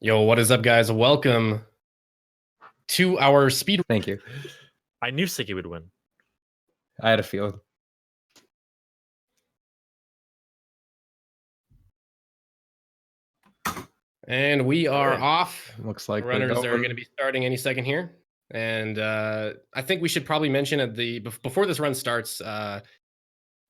Yo, what is up, guys? Welcome to our speed. Thank you. I knew Siggy would win. I had a feeling. And we are off. Looks like Runners are going to be starting any second here. And I think we should probably mention at before this run starts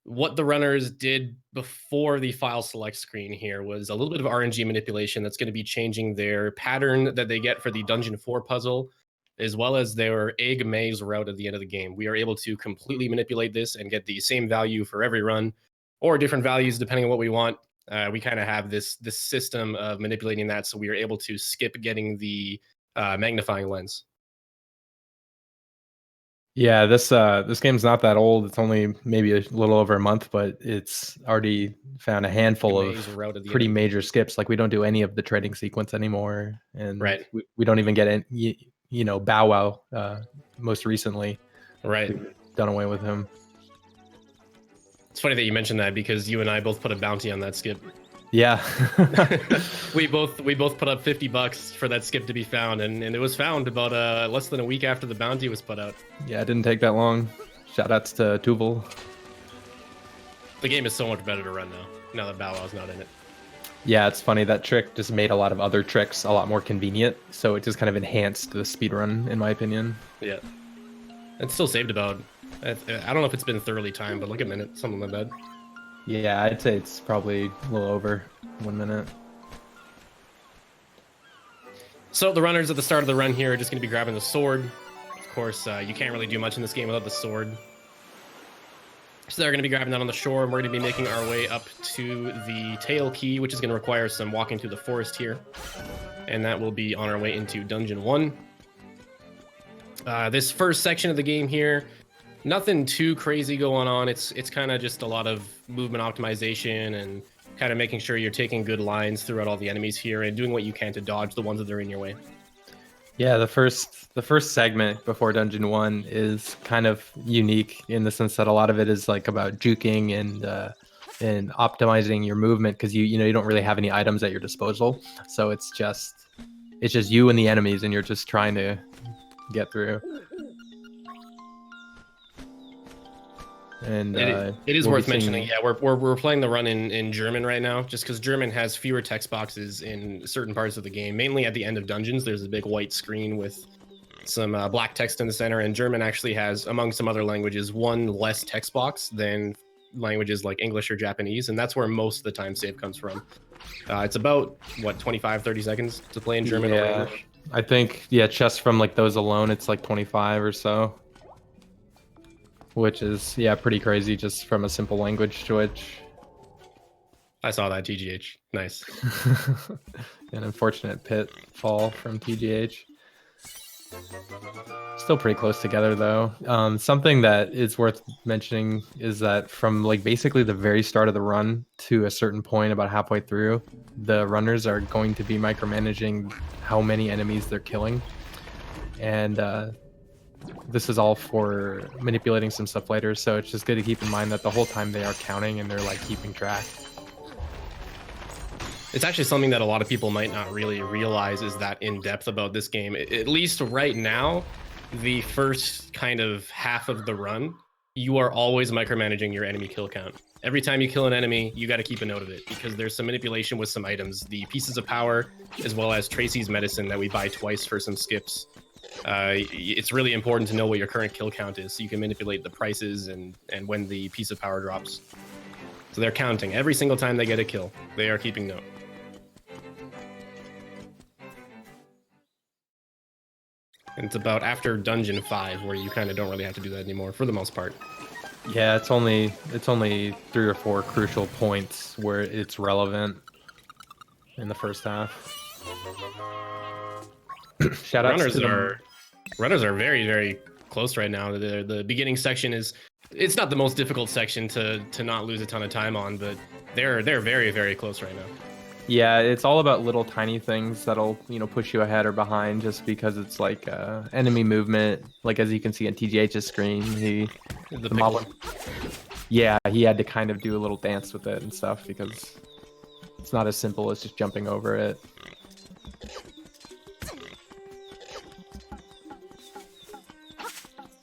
what the runners did before the file select screen here was a little bit of RNG manipulation that's going to be changing their pattern that they get for the Dungeon 4 puzzle, as well as their egg maze route at the end of the game. We are able to completely manipulate this and get the same value for every run, or different values depending on what we want. We kind of have this system of manipulating that, so we are able to skip getting the magnifying lens. Yeah, this game's not that old. It's only maybe a little over a month, but it's already found a handful of pretty major skips. Like, we don't do any of the trading sequence anymore, and we don't even get any, Bow Wow most recently. Right, we've done away with him. It's funny that you mentioned that because you and I both put a bounty on that skip. Yeah. we both put up $50 for that skip to be found, and it was found about less than a week after the bounty was put out. Yeah, it didn't take that long. Shoutouts to Tuval. The game is so much better to run now that Bow Wow's not in it. Yeah, it's funny, that trick just made a lot of other tricks a lot more convenient, so it just kind of enhanced the speedrun, in my opinion. Yeah. It's still saved about, I don't know if it's been thoroughly timed, but like a minute, something like that. Yeah, I'd say it's probably a little over 1 minute. So the runners at the start of the run here are just going to be grabbing the sword. Of course, you can't really do much in this game without the sword. So they're going to be grabbing that on the shore, and we're going to be making our way up to the tail key, which is going to require some walking through the forest here. And that will be on our way into Dungeon 1. This first section of the game here, nothing too crazy going on. It's kind of just a lot of movement optimization and kind of making sure you're taking good lines throughout all the enemies here and doing what you can to dodge the ones that are in your way. Yeah, the first segment before Dungeon 1 is kind of unique in the sense that a lot of it is like about juking and optimizing your movement, because you don't really have any items at your disposal. So it's just you and the enemies, and you're just trying to get through. And it is worth mentioning. Yeah, we're playing the run in German right now, just because German has fewer text boxes in certain parts of the game. Mainly at the end of dungeons, there's a big white screen with some black text in the center, and German actually has, among some other languages, one less text box than languages like English or Japanese, and that's where most of the time save comes from. It's about, what, 25-30 seconds to play in German or English? I think, yeah, just from like those alone, it's like 25 or so. Which is, yeah, pretty crazy just from a simple language switch. I saw that, TGH. Nice. An unfortunate pitfall from TGH. Still pretty close together, though. Something that is worth mentioning is that from like basically the very start of the run to a certain point about halfway through, the runners are going to be micromanaging how many enemies they're killing. And this is all for manipulating some stuff later, so it's just good to keep in mind that the whole time they are counting and they're like keeping track. It's actually something that a lot of people might not really realize is that in depth about this game. At least right now, the first kind of half of the run, you are always micromanaging your enemy kill count. Every time you kill an enemy, you got to keep a note of it, because there's some manipulation with some items, the pieces of power, as well as Tracy's medicine that we buy twice for some skips. It's really important to know what your current kill count is, so you can manipulate the prices and when the piece of power drops. So they're counting every single time they get a kill. They are keeping note. And it's about after Dungeon 5 where you kind of don't really have to do that anymore for the most part. Yeah, it's only 3 or 4 crucial points where it's relevant in the first half. Shout out runners are very, very close right now. The beginning section it's not the most difficult section to not lose a ton of time on, but they're very, very close right now. Yeah, it's all about little tiny things that'll push you ahead or behind, just because it's like enemy movement. Like, as you can see on TGH's screen, he had to kind of do a little dance with it and stuff, because it's not as simple as just jumping over it.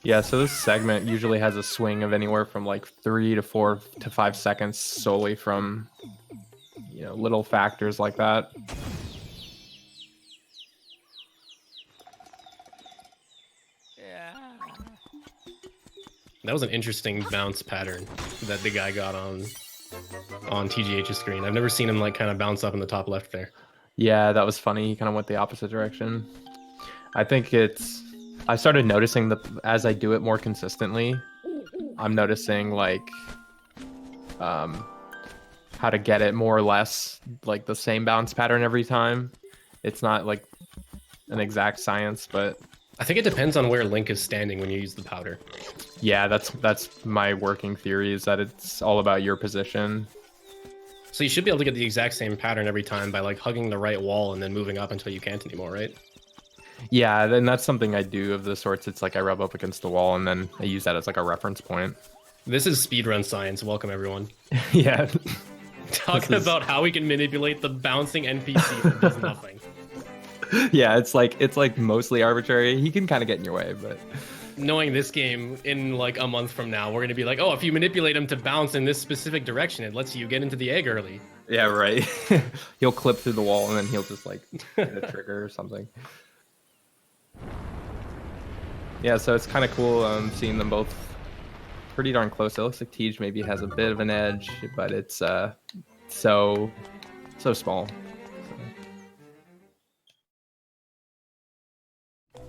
Yeah, so this segment usually has a swing of anywhere from like 3 to 4 to 5 seconds solely from, you know, little factors like that. That was an interesting bounce pattern that the guy got on TGH's screen. I've never seen him like kind of bounce up in the top left there. Yeah, that was funny. He kind of went the opposite direction. I think I started noticing that as I do it more consistently, I'm noticing like how to get it more or less like the same bounce pattern every time. It's not like an exact science, but I think it depends on where Link is standing when you use the powder. yeah, that's my working theory, is that it's all about your position. So you should be able to get the exact same pattern every time by like hugging the right wall and then moving up until you can't anymore, right? Yeah, then that's something I do of the sorts. It's like I rub up against the wall and then I use that as like a reference point. This is speedrun science. Welcome, everyone. Yeah. Talking about how we can manipulate the bouncing NPC that does nothing. Yeah, it's like mostly arbitrary. He can kind of get in your way, but Knowing this game in like a month from now, we're gonna be like, oh, if you manipulate him to bounce in this specific direction, it lets you get into the egg early. yeah, right. He'll clip through the wall and then he'll just like hit a trigger or something. Yeah, so it's kind of cool seeing them both pretty darn close. It looks like TGH maybe has a bit of an edge, but it's so small.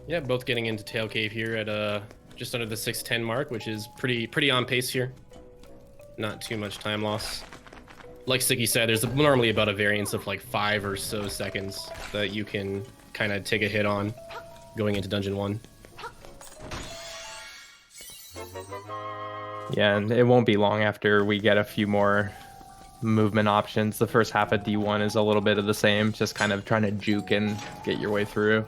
Yeah, both getting into Tail Cave here at just under the 6:10 mark, which is pretty on pace here. Not too much time loss. Like Siggy said, there's normally about a variance of like 5 or so seconds that you can kind of take a hit on going into Dungeon 1. Yeah, and it won't be long after we get a few more movement options. The first half of D1 is a little bit of the same, just kind of trying to juke and get your way through.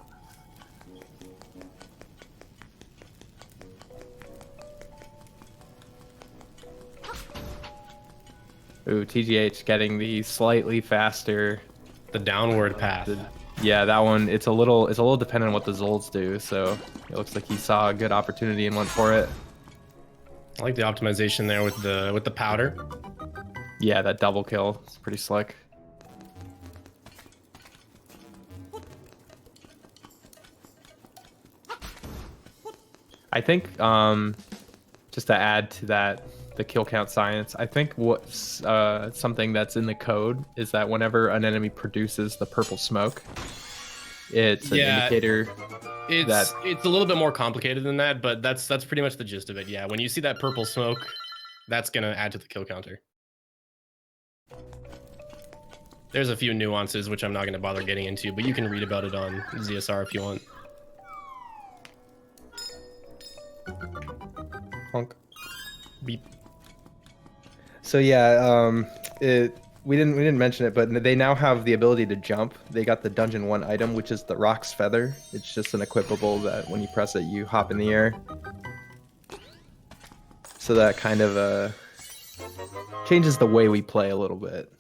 Ooh, TGH getting the slightly faster. The downward path. Yeah, that one, it's a little dependent on what the Zolds do, so it looks like he saw a good opportunity and went for it. I like the optimization there with the powder. Yeah, that double kill. It's pretty slick. I think just to add to that, the kill count science, I think what's something that's in the code is that whenever an enemy produces the purple smoke, it's an indicator. It's a little bit more complicated than that, but that's pretty much the gist of it. Yeah, when you see that purple smoke, that's gonna add to the kill counter. There's a few nuances which I'm not gonna bother getting into, but you can read about it on ZSR if you want. Honk. Beep. So yeah, we didn't mention it, but they now have the ability to jump. They got the Dungeon 1 item, which is the Rock's Feather. It's just an equipable that when you press it, you hop in the air. So that kind of changes the way we play a little bit.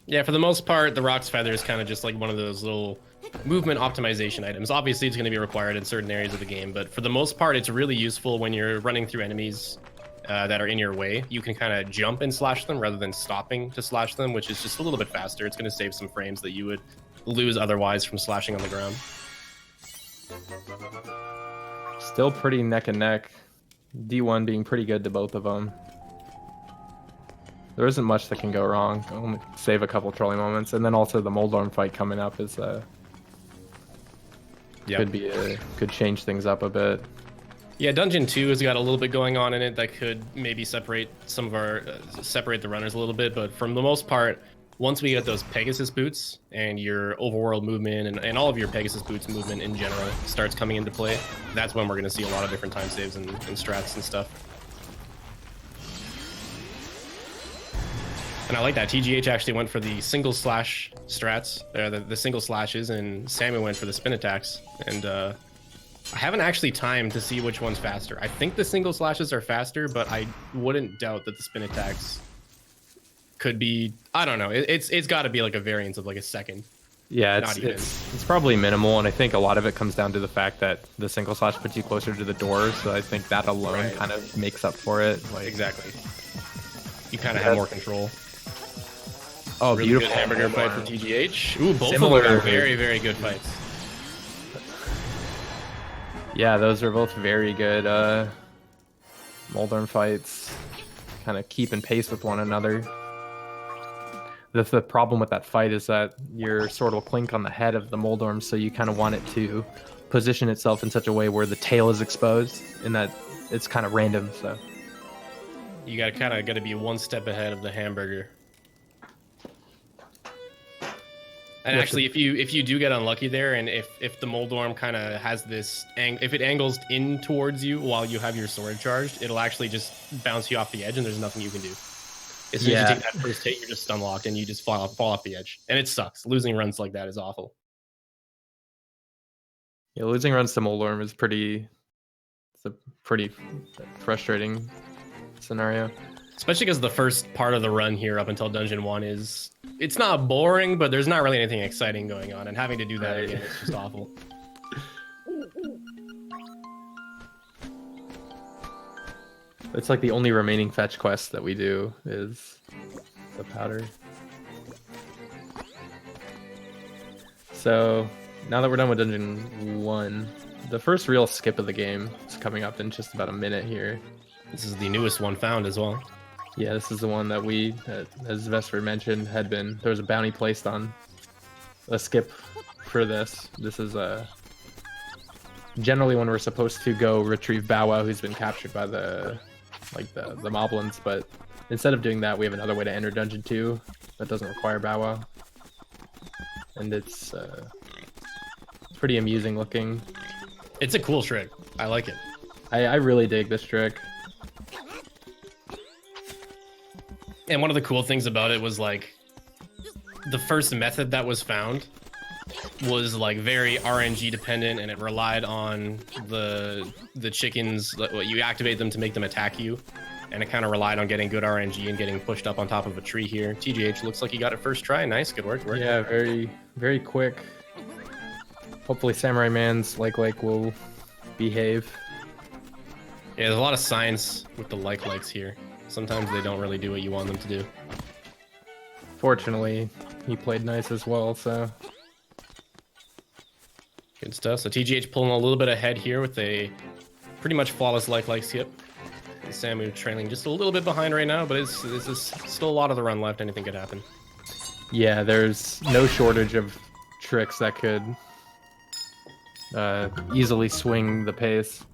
Yeah, for the most part, the Rock's Feather is kind of just like one of those little movement optimization items. Obviously, it's going to be required in certain areas of the game, but for the most part, it's really useful when you're running through enemies that are in your way. You can kind of jump and slash them rather than stopping to slash them, which is just a little bit faster. It's going to save some frames that you would lose otherwise from slashing on the ground. Still pretty neck and neck. D1 being pretty good to both of them. There isn't much that can go wrong. Only save a couple trolling moments, and then also the Moldorm fight coming up is could change things up a bit. Yeah, Dungeon 2 has got a little bit going on in it that could maybe separate some of our separate the runners a little bit, but for the most part, once we get those Pegasus boots and your overworld movement and all of your Pegasus boots movement in general starts coming into play, that's when we're going to see a lot of different time saves and strats and stuff. And I like that. TGH actually went for the single slash strats, the single slashes, and Sammy went for the spin attacks. And I haven't actually timed to see which one's faster. I think the single slashes are faster, but I wouldn't doubt that the spin attacks could be, I don't know. It's got to be like a variance of like a second. Yeah, Not even. it's probably minimal, and I think a lot of it comes down to the fact that the single slash puts you closer to the door, so I think that alone kind of makes up for it. Like, exactly. You kind of have more control. Oh, Really beautiful good hamburger fight from TGH. Ooh, both Similar- of them are very, very good fights. Yeah, those are both very good Moldorm fights, kind of keeping pace with one another. The problem with that fight is that your sword will clink on the head of the Moldorm, so you kind of want it to position itself in such a way where the tail is exposed, and that it's kind of random. So You got to be one step ahead of the hamburger. And actually, if you do get unlucky there, and if the Moldorm kind of has this, if it angles in towards you while you have your sword charged, it'll actually just bounce you off the edge, and there's nothing you can do. As soon as you take that first hit, you're just stun locked, and you just fall off the edge, and it sucks. Losing runs like that is awful. yeah, losing runs to Moldorm is it's a pretty frustrating scenario. Especially because the first part of the run here up until Dungeon 1 it's not boring, but there's not really anything exciting going on, and having to do that again is just awful. It's like the only remaining fetch quest that we do is the powder. So now that we're done with Dungeon 1, the first real skip of the game is coming up in just about a minute here. This is the newest one found as well. Yeah, this is the one that we, as Vesper mentioned, there was a bounty placed on a skip for this. This is generally when we're supposed to go retrieve Bow Wow, who's been captured by the moblins, but instead of doing that, we have another way to enter Dungeon 2 that doesn't require Bow Wow. And it's pretty amusing looking. It's a cool trick. I like it. I really dig this trick. And one of the cool things about it was like the first method that was found was like very RNG dependent, and it relied on the chickens. You activate them to make them attack you, and it kind of relied on getting good RNG and getting pushed up on top of a tree here. TGH looks like he got it first try. Nice, good work. Yeah, very, very quick. Hopefully Samura1man's like will behave. Yeah, there's a lot of science with the likes here. Sometimes they don't really do what you want them to do. Fortunately, he played nice as well, so. Good stuff. So TGH pulling a little bit ahead here with a pretty much flawless like skip. And Samu trailing just a little bit behind right now, but it's still a lot of the run left. Anything could happen. Yeah, there's no shortage of tricks that could easily swing the pace.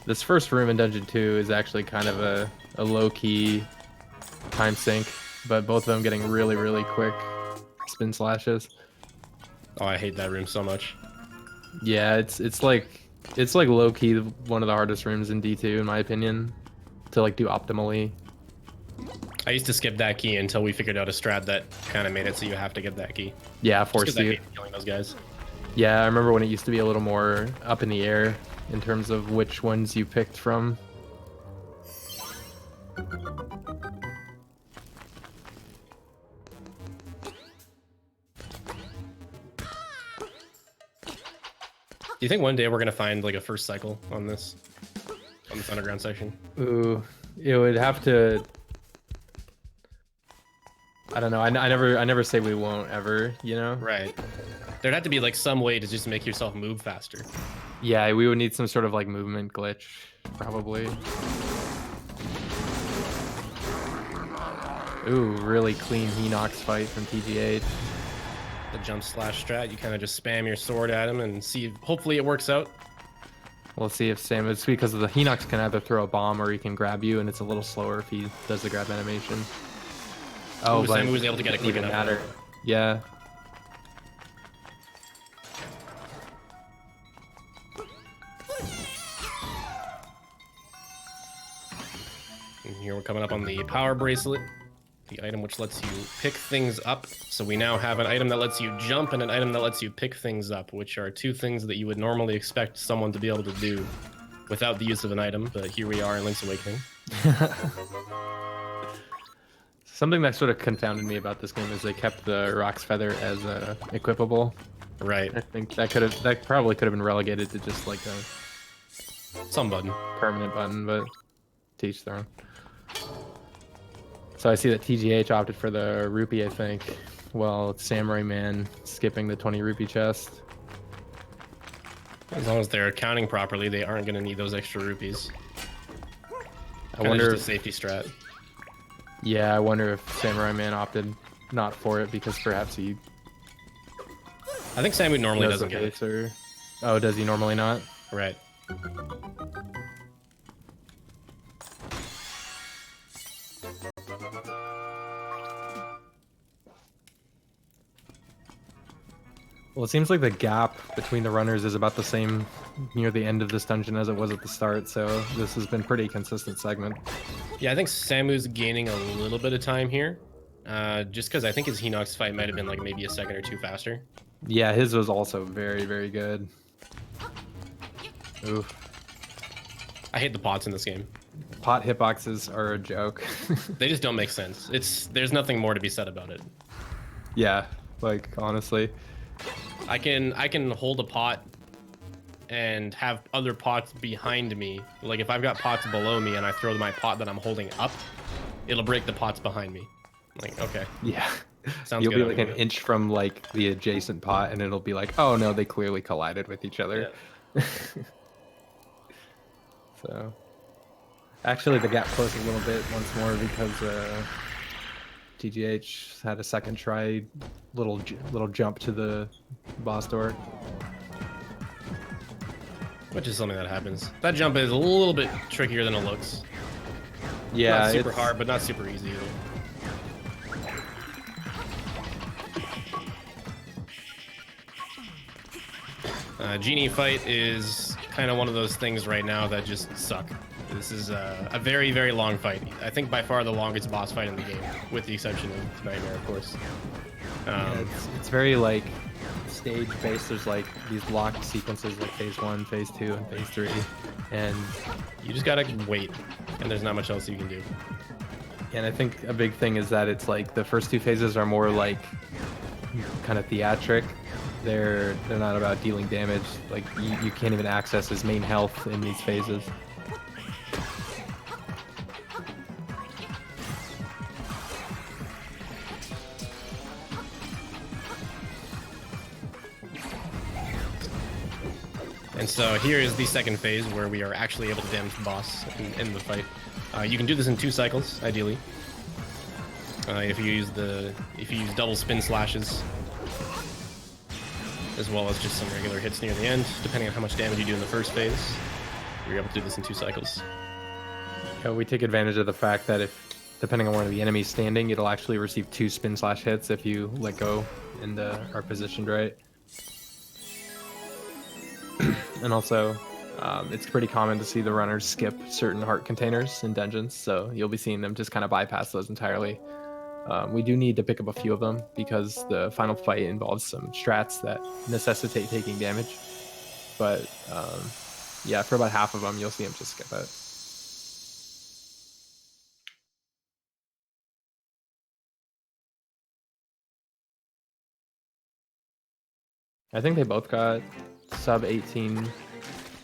This first room in Dungeon 2 is actually kind of a low-key time sink, but both of them getting really, really quick spin slashes. Oh, I hate that room so much. Yeah, it's like low-key one of the hardest rooms in D2 in my opinion to like do optimally. I used to skip that key until we figured out a strat that kind of made it so you have to get that key. Yeah, Just 'cause forced I you. hate killing those guys. Yeah, I remember when it used to be a little more up in the air in terms of which ones you picked from. Do you think one day we're gonna find like a first cycle on this underground section? Ooh, it would have to. I don't know. I never say we won't ever. You know. Right. There'd have to be like some way to just make yourself move faster. Yeah, we would need some sort of like movement glitch, probably. Ooh, really clean Hinox fight from TGH. The jump slash strat, you kind of just spam your sword at him and see. Hopefully it works out. We'll see if Sam. It's because of the Hinox can either throw a bomb or he can grab you, and it's a little slower if he does the grab animation. Oh, Ooh, but Samu was able to get it quick even enough. matter. Yeah. And here we're coming up on the power bracelet, the item which lets you pick things up. So we now have an item that lets you jump and an item that lets you pick things up, which are two things that you would normally expect someone to be able to do without the use of an item. But here we are in Link's Awakening. Something that sort of confounded me about this game is they kept the Rock's Feather as equipable. Right. I think that probably could have been relegated to just like a Some button. permanent button, but to each their own. So I see that TGH opted for the rupee, I think, while Samurai1man skipping the 20 rupee chest. As long as they're accounting properly, they aren't going to need those extra rupees. I wonder just a safety strat. Yeah, I wonder if Samura1man opted not for it because perhaps he I think Samu normally knows doesn't the get it. face or... Oh, does he normally not? Right. Well, it seems like the gap between the runners is about the same near the end of this dungeon as it was at the start, so this has been pretty consistent segment. Yeah, I think Samu's gaining a little bit of time here. Just because I think his Hinox fight might have been like maybe a second or two faster. Yeah, his was also very, very good. Oof. I hate the pots in this game. Pot hitboxes are a joke. They just don't make sense. There's nothing more to be said about it. Yeah, like honestly. I can hold a pot and have other pots behind me. Like if I've got pots below me and I throw my pot that I'm holding up, it'll break the pots behind me. Like, okay. Yeah. Sounds You'll good. be like an inch from like the adjacent pot and it'll be like, oh no, they clearly collided with each other. Yeah. So actually the gap closed a little bit once more because TGH had a second try, little jump to the boss door. Which is something that happens. That jump is a little bit trickier than it looks. Yeah, Not super it's hard, but not super easy either. Genie fight is kind of one of those things right now that just suck. This is a very, very long fight. I think by far the longest boss fight in the game, with the exception of Nightmare, of course. Yeah, it's very like stage based. There's like these locked sequences like phase 1, phase 2, and phase 3, and you just gotta wait, and there's not much else you can do. I think a big thing is that it's like the first two phases are more like kind of theatric. They're not about dealing damage. Like you can't even access his main health in these phases. And so here is the second phase where we are actually able to damage the boss and end the fight. You can do this in 2 cycles, ideally. If you use double spin slashes, as well as just some regular hits near the end, depending on how much damage you do in the first phase. You're able to do this in 2 cycles. Yeah, we take advantage of the fact that if, depending on where the enemy's standing, it'll actually receive 2 spin slash hits if you let go and are positioned right. And also, it's pretty common to see the runners skip certain heart containers in dungeons, so you'll be seeing them just kind of bypass those entirely. We do need to pick up a few of them because the final fight involves some strats that necessitate taking damage. But yeah, for about half of them, you'll see them just skip it. I think they both got sub 18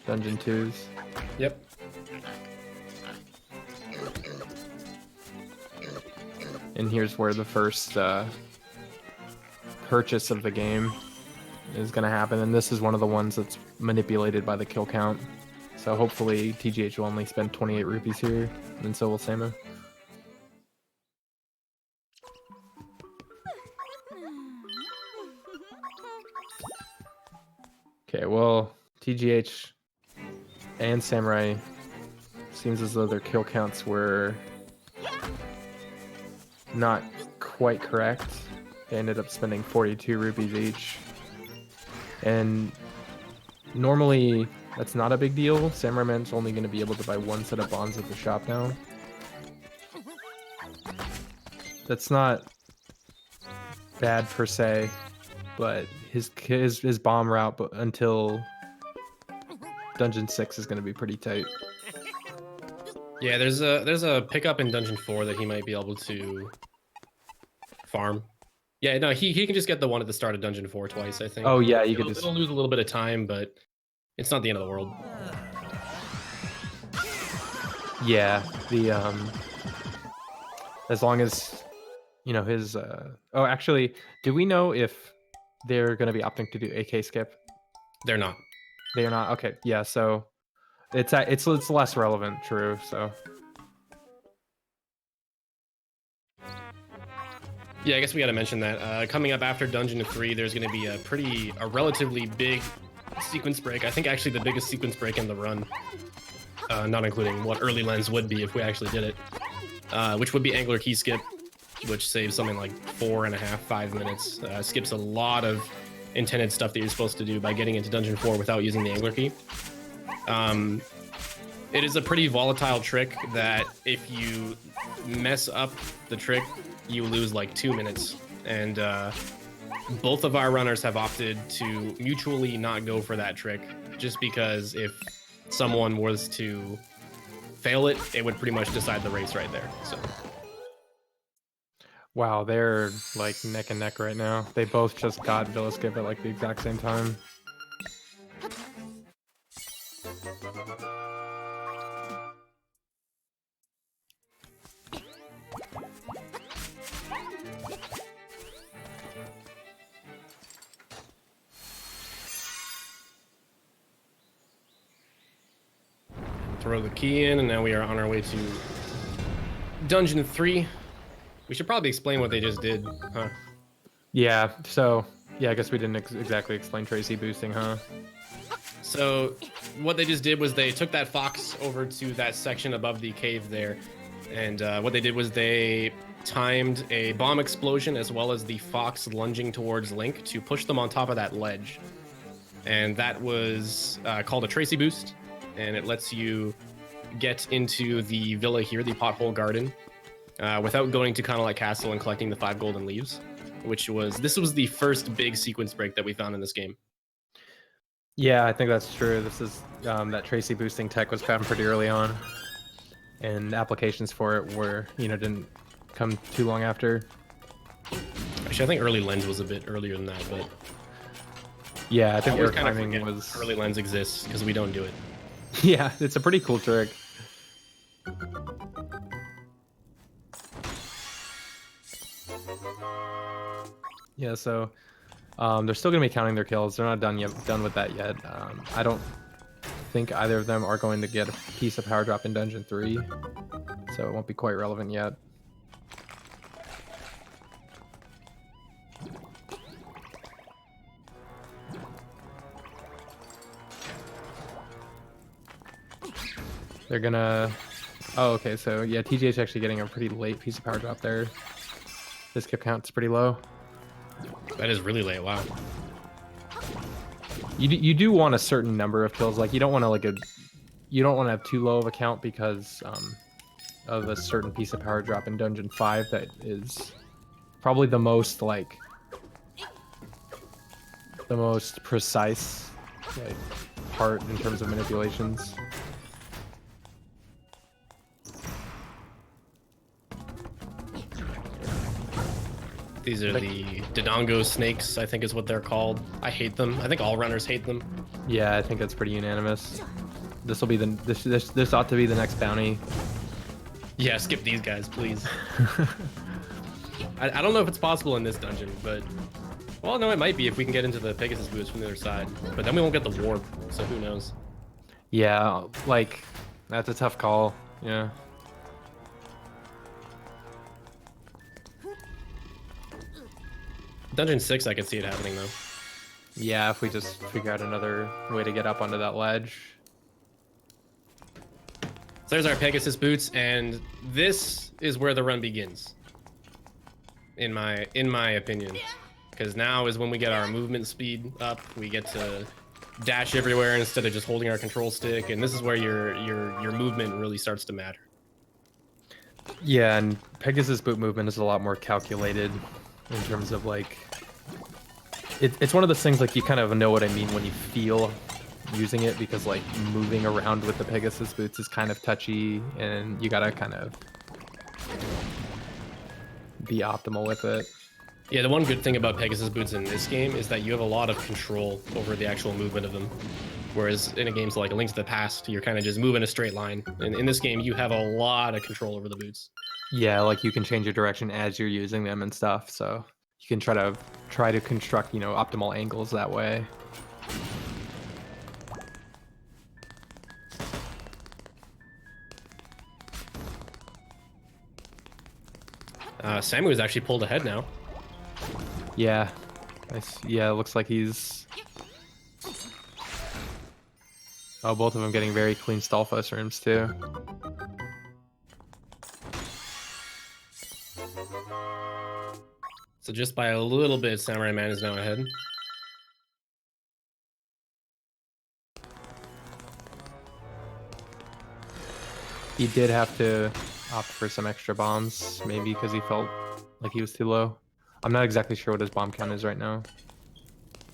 dungeon 2s. Yep. And here's where the first purchase of the game is going to happen. And this is one of the ones that's manipulated by the kill count. So hopefully TGH will only spend 28 rupees here, and so will Samu. Okay, well, TGH and Samurai seems as though their kill counts were not quite correct. They ended up spending 42 rupees each. And normally that's not a big deal. Samura1man's only going to be able to buy 1 set of bombs at the shop now. That's not bad per se, but his bomb route until Dungeon 6 is going to be pretty tight. Yeah, there's a pickup in Dungeon 4 that he might be able to farm. Yeah, no, he can just get the one at the start of Dungeon 4 twice, I think. Oh yeah, you could It'll, just. it'll lose a little bit of time, but it's not the end of the world. Yeah, the as long as you know his. Oh, actually, do we know if they're going to be opting to do AK skip? They're not. They are not. Okay, yeah. So it's less relevant. True. So. Yeah, I guess we got to mention that. Coming up after Dungeon 3, there's going to be a relatively big sequence break. I think actually the biggest sequence break in the run, not including what early lens would be if we actually did it, which would be Angler Key Skip, which saves something like 4.5, 5 minutes. Skips a lot of intended stuff that you're supposed to do by getting into Dungeon 4 without using the Angler Key. It is a pretty volatile trick that if you mess up the trick, you lose like 2 minutes. And both of our runners have opted to mutually not go for that trick, just because if someone was to fail it, it would pretty much decide the race right there. So. Wow, they're like neck and neck right now. They both just got Villa Skip at like the exact same time. Throw the key in, and now we are on our way to Dungeon 3. We should probably explain what they just did, huh? Yeah, so, yeah, I guess we didn't exactly explain Tracy boosting, huh? So, what they just did was they took that fox over to that section above the cave there, and what they did was they timed a bomb explosion as well as the fox lunging towards Link to push them on top of that ledge. And that was called a Tracy boost, and it lets you get into the villa here, the Pothole Garden, without going to kind of like Castle and collecting the 5 golden leaves, this was the first big sequence break that we found in this game. Yeah, I think that's true. This is that Tracy boosting tech was found pretty early on, and applications for it were, didn't come too long after. Actually, I think early lens was a bit earlier than that, but yeah, I think air timing was early lens exists because we don't do it. Yeah, it's a pretty cool trick. Yeah, so they're still gonna be counting their kills. They're not done with that yet. I don't think either of them are going to get a piece of power drop in Dungeon 3, so it won't be quite relevant yet. They're gonna... Oh, okay, so yeah, TGH actually getting a pretty late piece of power drop there. This skip count's pretty low. That is really late, wow. You do want a certain number of kills, like you don't want to you don't want to have too low of a count because of a certain piece of power drop in Dungeon 5 that is probably the most precise part in terms of manipulations. These are the Dodongo snakes, I think is what they're called. I hate them. I think all runners hate them. Yeah, I think that's pretty unanimous. This will be this ought to be the next bounty. Yeah, skip these guys, please. I don't know if it's possible in this dungeon, but... Well, no, it might be if we can get into the Pegasus boots from the other side. But then we won't get the warp, so who knows? Yeah, that's a tough call. Yeah. Dungeon 6, I could see it happening, though. Yeah, if we just figure out another way to get up onto that ledge. So there's our Pegasus boots, and this is where the run begins. In my opinion. Because now is when we get our movement speed up. We get to dash everywhere instead of just holding our control stick, and this is where your movement really starts to matter. Yeah, and Pegasus boot movement is a lot more calculated in terms of it's one of those things you kind of know what I mean when you feel using it, because moving around with the Pegasus boots is kind of touchy and you gotta kind of be optimal with it. Yeah, the one good thing about Pegasus boots in this game is that you have a lot of control over the actual movement of them. Whereas in a games like A Link to the Past, you're kind of just moving a straight line. And in this game, you have a lot of control over the boots. Yeah, like you can change your direction as you're using them and stuff. So you can try to construct, optimal angles that way. Samu has actually pulled ahead now. Yeah. Yeah, it looks like he's... Oh, both of them getting very clean Stalfos rooms too. So just by a little bit, Samura1man is now ahead. He did have to opt for some extra bombs, maybe because he felt like he was too low. I'm not exactly sure what his bomb count is right now.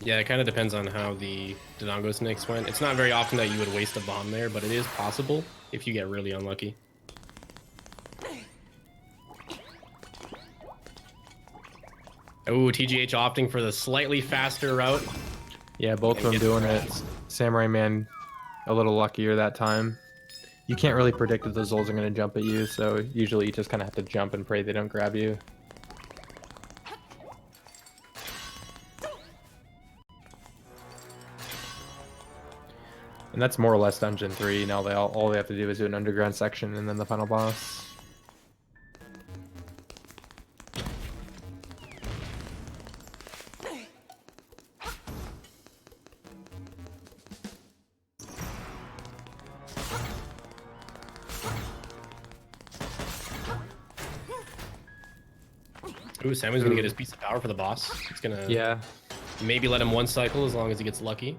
Yeah, it kind of depends on how the Dodongo snakes went. It's not very often that you would waste a bomb there, but it is possible if you get really unlucky. Oh, TGH opting for the slightly faster route. Yeah, both of them doing it. Samura1man a little luckier that time. You can't really predict if those Zols are going to jump at you, so usually you just kind of have to jump and pray they don't grab you. And that's more or less Dungeon 3. Now all they have to do is do an underground section and then the final boss. Ooh, Samu's gonna get his piece of power for the boss. It's gonna maybe let him one cycle as long as he gets lucky.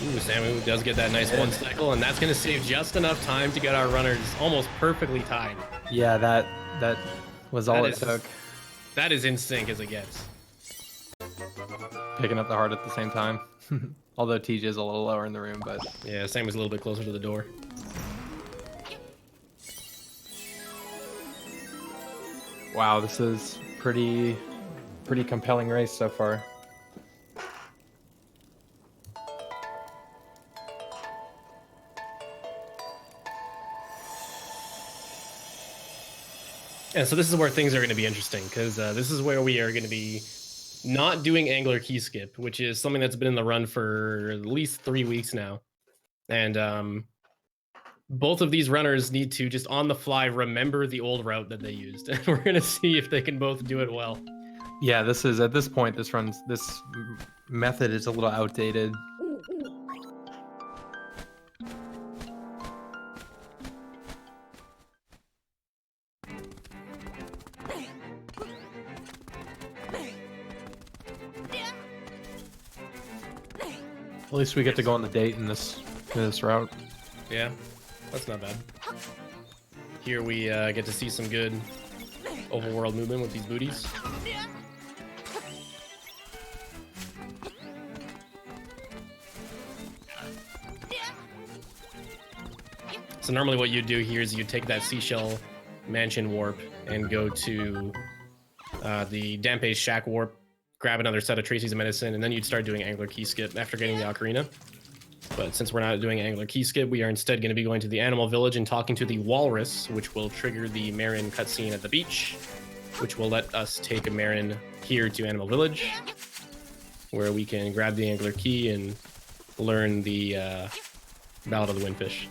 Ooh, Samu does get that nice one cycle, and that's going to save just enough time to get our runners almost perfectly tied. Yeah, that was all it took. That is in sync as it gets. Picking up the heart at the same time. Although TJ is a little lower in the room, but... Yeah, Samu's a little bit closer to the door. Wow, this is pretty compelling race so far. And so this is where things are going to be interesting, because this is where we are going to be not doing angler key skip, which is something that's been in the run for at least 3 weeks now. And both of these runners need to just on the fly remember the old route that they used. And we're going to see if they can both do it well. Yeah, this is, at this point, this method is a little outdated. At least we get to go on the date in this route. Yeah, that's not bad. Here we get to see some good overworld movement with these booties. So normally what you do here is you take that seashell mansion warp and go to the Dampe's shack warp, grab another set of Tracy's medicine, and then you'd start doing angler key skip after getting the ocarina. But since we're not doing angler key skip, we are instead going to be going to the animal village and talking to the walrus, which will trigger the Marin cutscene at the beach, which will let us take a Marin here to animal village, where we can grab the angler key and learn the Ballad of the Windfish.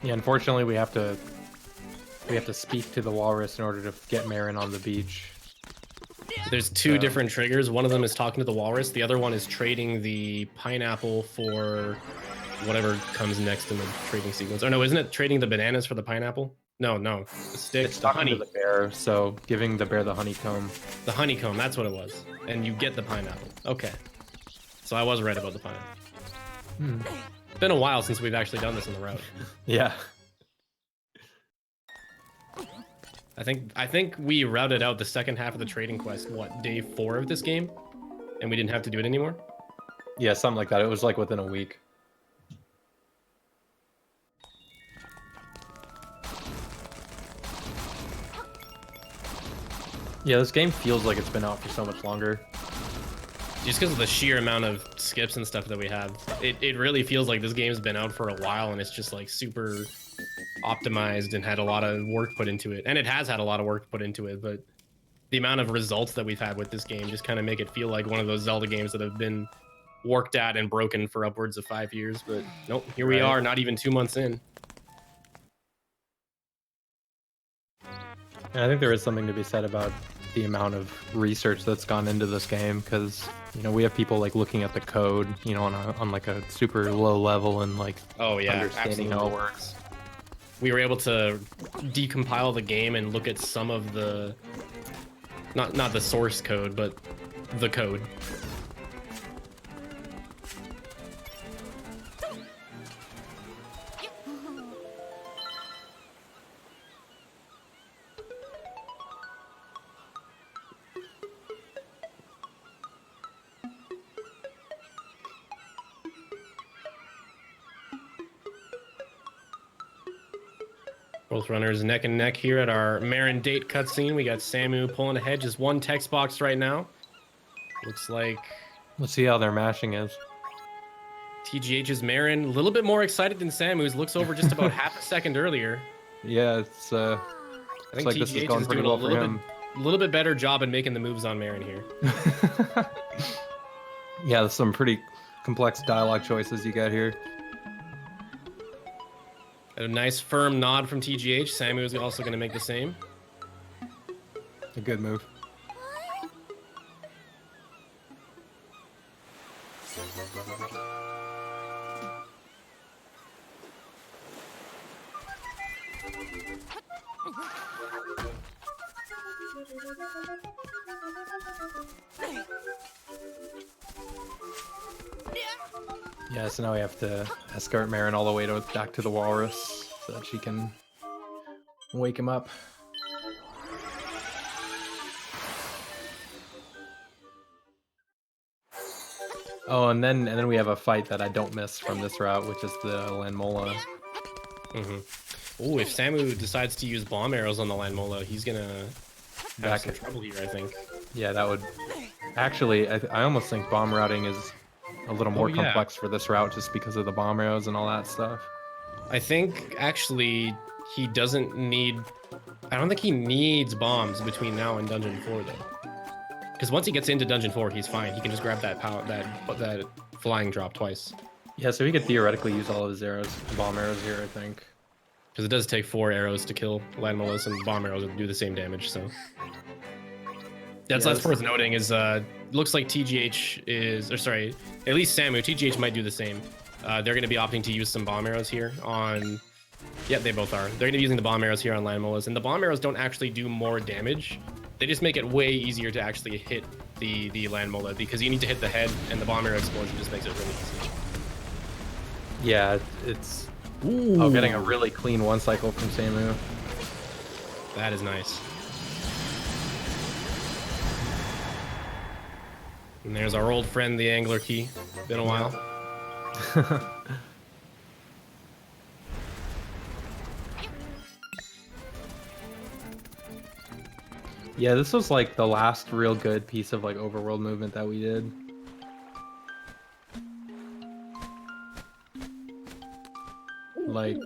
Yeah, unfortunately we have to speak to the walrus in order to get Marin on the beach. There's two different triggers. One of them is talking to the walrus. The other one is trading the pineapple for whatever comes next in the trading sequence. Or no, isn't it trading the bananas for the pineapple? No, the stick, It's the stuck into honey. the bear, so giving the bear the honeycomb. The honeycomb, that's what it was. And you get the pineapple. Okay. So I was right about the pineapple. It's been a while since we've actually done this in the route. Yeah. I think we routed out the second half of the trading quest, what, day 4 of this game? And we didn't have to do it anymore? Yeah, something like that. It was like within a week. Yeah, this game feels like it's been out for so much longer. Just because of the sheer amount of skips and stuff that we have. It really feels like this game's been out for a while and it's just like super optimized and had a lot of work put into it. And it has had a lot of work put into it, but the amount of results that we've had with this game just kind of make it feel like one of those Zelda games that have been worked at and broken for upwards of 5 years. But nope, here we are, not even 2 months in. And I think there is something to be said about the amount of research that's gone into this game, because you know we have people like looking at the code, you know, on like a super low level and like understanding how it works. We were able to decompile the game and look at some of the not the source code, but the code. Both runners neck and neck here at our Marin date cutscene. We got Samu pulling ahead, just one text box right now. Looks like Let's see how their mashing is. TGH's Marin a little bit more excited than Samu's. Looks over just about half a second earlier. Yeah, it's I think like TGH this is going is pretty doing well for him. a little bit better job in making the moves on Marin here. Yeah, there's some pretty complex dialogue choices you got here. A nice firm nod from TGH. Samu is also going to make the same. A good move. Yeah, so now we have to escort Marin all the way back to the walrus so that she can wake him up. Oh, and then we have a fight that I don't miss from this route, which is the Landmola. Oh, if Samu decides to use bomb arrows on the Landmola, he's gonna have some trouble here, I think. Yeah, that would... Actually, I almost think bomb routing is a little more complex for this route just because of the bomb arrows and all that stuff. I think, actually, he doesn't need... I don't think he needs bombs between now and Dungeon 4, though. Because once he gets into Dungeon 4, he's fine. He can just grab that flying drop twice. Yeah, so he could theoretically use all of his arrows, bomb arrows here, I think. Because it does take 4 arrows to kill Landmolas, and bomb arrows do the same damage, so... That's worth noting is, looks like TGH is... Or sorry, at least Samu. TGH might do the same. They're going to be opting to use some bomb arrows here on... Yeah, they both are. They're going to be using the bomb arrows here on Landmolas, and the bomb arrows don't actually do more damage. They just make it way easier to actually hit the Landmola, because you need to hit the head, and the bomb arrow explosion just makes it really easy. Yeah, it's... Ooh. Oh, getting a really clean one cycle from Samu. That is nice. And there's our old friend, the angler key. Been a while. Yeah, this was like the last real good piece of like overworld movement that we did. Like,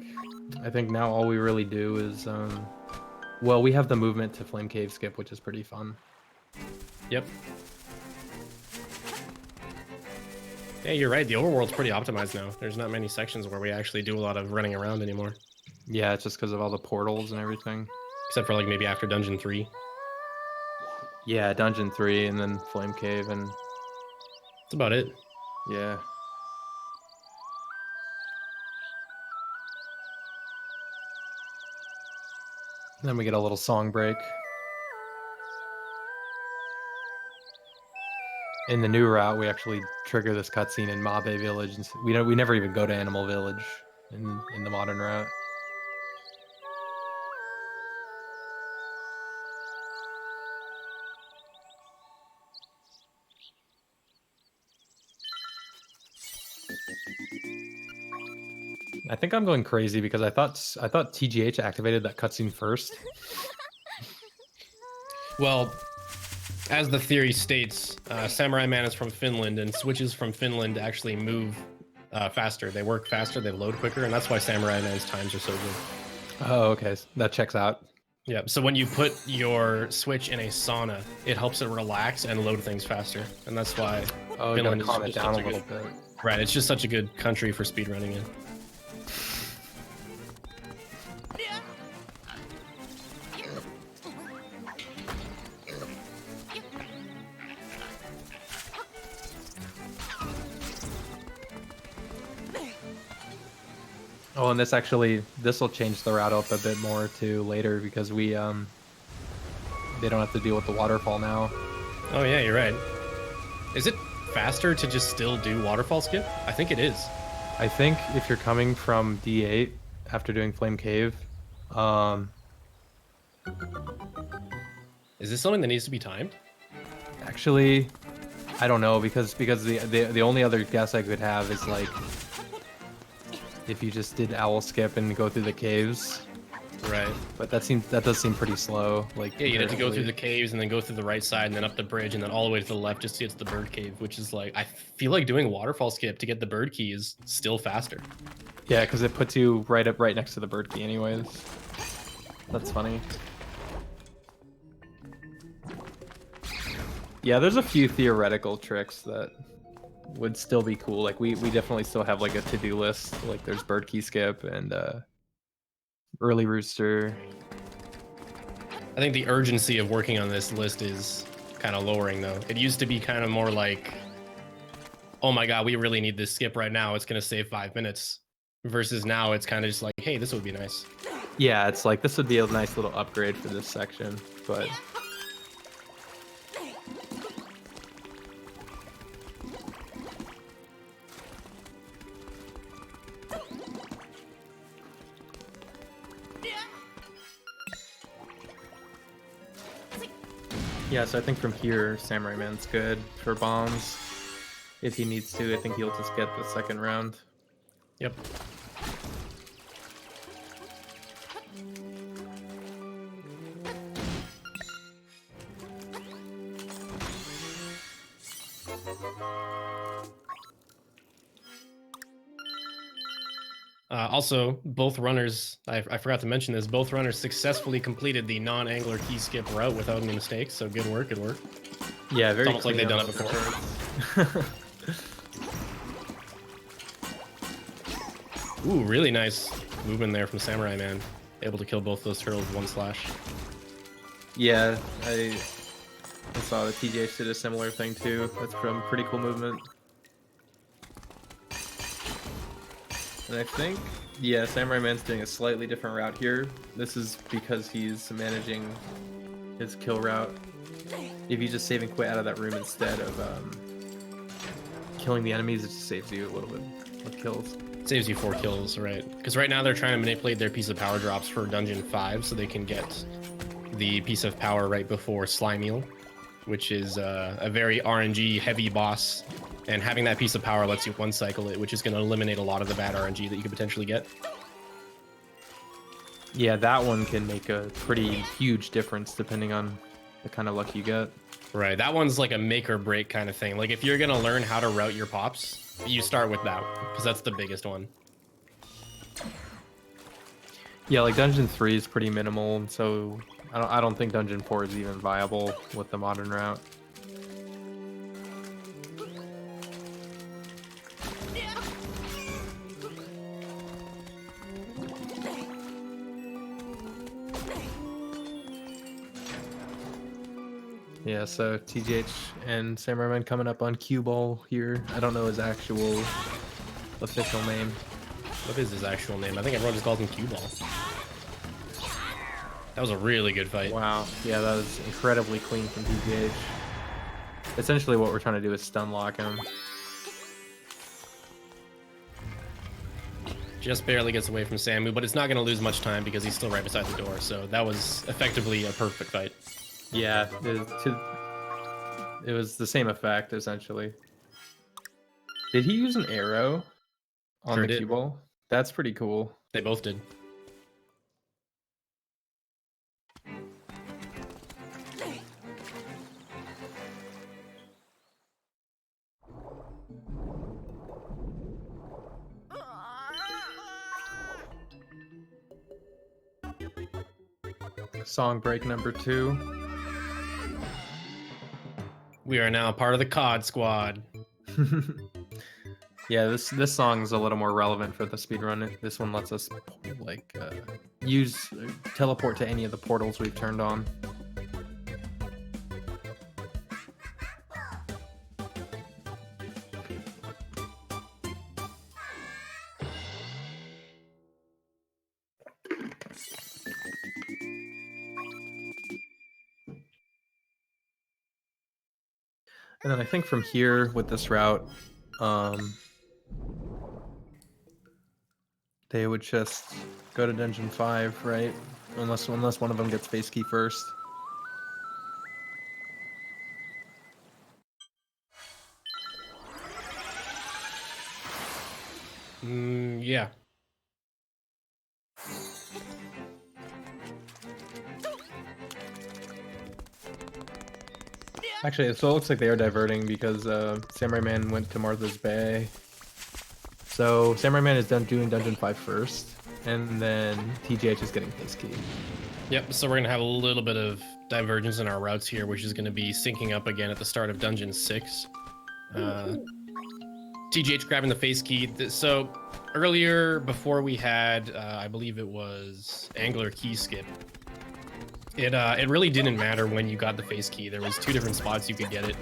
I think now all we really do is, well, we have the movement to Flame Cave skip, which is pretty fun. Yep. Yeah, you're right. The overworld's pretty optimized now. There's not many sections where we actually do a lot of running around anymore. Yeah, it's just because of all the portals and everything. Except for like maybe after Dungeon 3. Yeah, Dungeon 3 and then Flame Cave and... That's about it. Yeah. Then we get a little song break. In the new route, we actually trigger this cutscene in Mabe Village, and we never even go to Animal Village in the modern route. I think I'm going crazy because I thought TGH activated that cutscene first. Well, as the theory states, Samurai1man is from Finland, and switches from Finland actually move faster. They work faster, they load quicker, and that's why Samurai1man's times are so good. Oh, okay. That checks out. Yeah, so when you put your Switch in a sauna, it helps it relax and load things faster, and that's why Oh, Finland you gotta calm it just down such a little bit. Right, it's just such a good country for speedrunning in. Oh, and this will change the route up a bit more too later because they don't have to deal with the waterfall now. Oh yeah, you're right. Is it faster to just still do waterfall skip? I think it is. I think if you're coming from D8 after doing Flame Cave, Is this something that needs to be timed? actually, I don't know because the only other guess I could have is like if you just did owl skip and go through the caves. Right. But that does seem pretty slow. Like Yeah, you'd have to go through the caves and then go through the right side and then up the bridge and then all the way to the left just to get to the bird cave, which is like, I feel like doing waterfall skip to get the bird key is still faster. Yeah, because it puts you right next to the bird key anyways. That's funny. Yeah, there's a few theoretical tricks that would still be cool. Like we definitely still have like a to-do list. Like there's bird key skip and early rooster. I think the urgency of working on this list is kind of lowering though. It used to be kind of more like, oh my god, we really need this skip right now. It's going to save 5 minutes. Versus now it's kind of just like, hey, this would be nice. Yeah, it's like this would be a nice little upgrade for this section, but yeah, so I think from here, Samurai1man's good for bombs. If he needs to, I think he'll just get the second round. Yep. Also, both runners, I forgot to mention this, both runners successfully completed the non-angler key skip route without any mistakes, so good work, good work. Yeah, very It's almost like they've done it before. Ooh, really nice movement there from Samurai1man. Able to kill both those turtles with one slash. Yeah, I saw the TGH did a similar thing too. That's from pretty cool movement. And I think, yeah, Samurai1man's doing a slightly different route here. This is because he's managing his kill route. If you just save and quit out of that room instead of killing the enemies, it just saves you a little bit of kills. Saves you 4 kills, right? Because right now they're trying to manipulate their piece of power drops for Dungeon 5 so they can get the piece of power right before Slimeal, which is a very RNG heavy boss. And having that piece of power lets you one cycle it, which is going to eliminate a lot of the bad RNG that you could potentially get. Yeah, that one can make a pretty huge difference depending on the kind of luck you get. Right, that one's like a make or break kind of thing. Like if you're going to learn how to route your pops, you start with that because that's the biggest one. Yeah, like Dungeon 3 is pretty minimal, so I don't think Dungeon 4 is even viable with the modern route. Yeah, so TGH and Samura1man coming up on Cue Ball here. I don't know his actual official name. What is his actual name? I think everyone just calls him Cue Ball. That was a really good fight. Wow. Yeah, that was incredibly clean from TGH. Essentially what we're trying to do is stun lock him. Just barely gets away from Samu, but it's not going to lose much time because he's still right beside the door. So that was effectively a perfect fight. Yeah, it was the same effect, essentially. Did he use an arrow on Sure the did. cue ball? That's pretty cool. They both did. Song break number 2. We are now part of the COD squad. Yeah, this song is a little more relevant for the speedrun. This one lets us like teleport to any of the portals we've turned on. And then I think from here with this route, they would just go to Dungeon 5, right? Unless one of them gets face key first. Yeah. Actually, so it looks like they are diverting because Samura1man went to Martha's Bay. So Samura1man is doing Dungeon 5 first, and then TGH is getting face key. Yep, so we're going to have a little bit of divergence in our routes here, which is going to be syncing up again at the start of Dungeon 6. TGH grabbing the face key. So earlier, before we had, I believe it was Angler Key Skip, it really didn't matter when you got the face key. There was 2 different spots you could get it,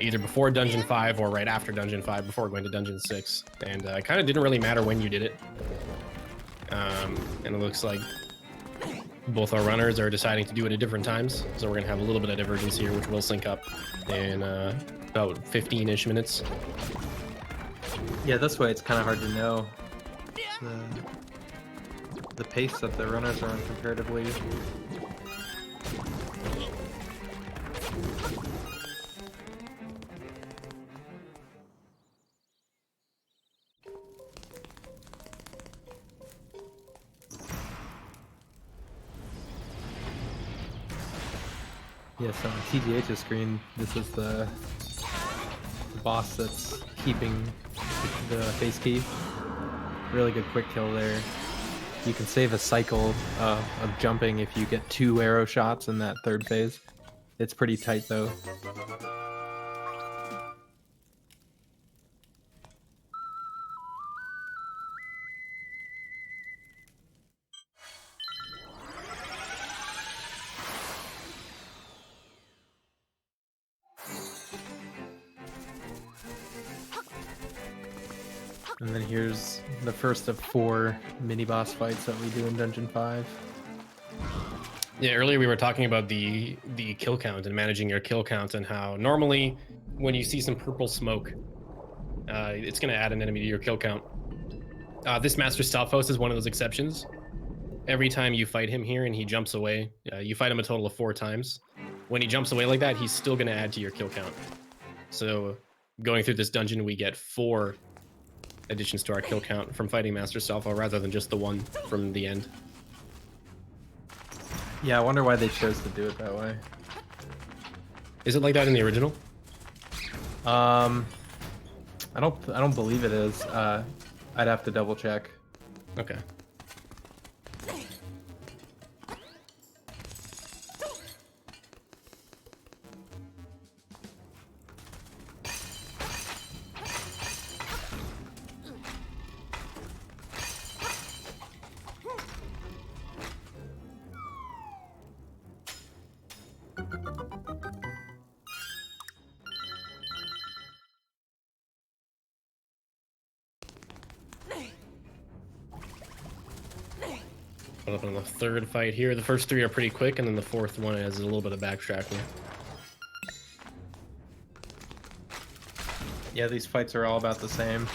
either before Dungeon 5 or right after Dungeon 5, before going to Dungeon 6. And it kind of didn't really matter when you did it. And it looks like both our runners are deciding to do it at different times. So we're going to have a little bit of divergence here, which will sync up in about 15-ish minutes. Yeah, this way it's kind of hard to know the pace that the runners are on comparatively. Yes, on TGH's screen, this is the boss that's keeping the face key. Really good quick kill there. You can save a cycle of jumping if you get 2 arrow shots in that 3rd phase. It's pretty tight though. And then here's the first of 4 mini-boss fights that we do in Dungeon 5. Yeah, earlier we were talking about the kill count and managing your kill count, and how normally when you see some purple smoke, it's going to add an enemy to your kill count. This Master Stalfos is one of those exceptions. Every time you fight him here and he jumps away, you fight him a total of 4 times. When he jumps away like that, he's still going to add to your kill count. So going through this dungeon, we get 4 additions to our kill count from fighting Master Stalfo rather than just the 1 from the end. Yeah, I wonder why they chose to do it that way. Is it like that in the original? I don't believe it is. I'd have to double check. Okay. Coming up on the third fight here. The first three are pretty quick, and then the fourth one is a little bit of backtracking. Yeah, these fights are all about the same.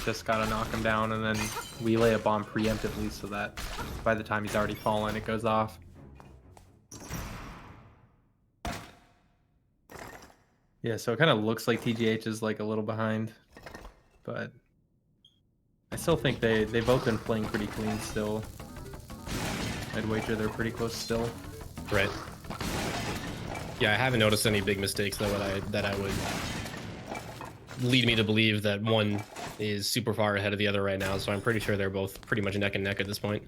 Just gotta knock him down, and then we lay a bomb preemptively so that by the time he's already fallen, it goes off. Yeah, so it kind of looks like TGH is like a little behind, but I still think they've both been playing pretty clean still. I'd wager they're pretty close still. Right. Yeah, I haven't noticed any big mistakes though that I would lead me to believe that one is super far ahead of the other right now, so I'm pretty sure they're both pretty much neck and neck at this point.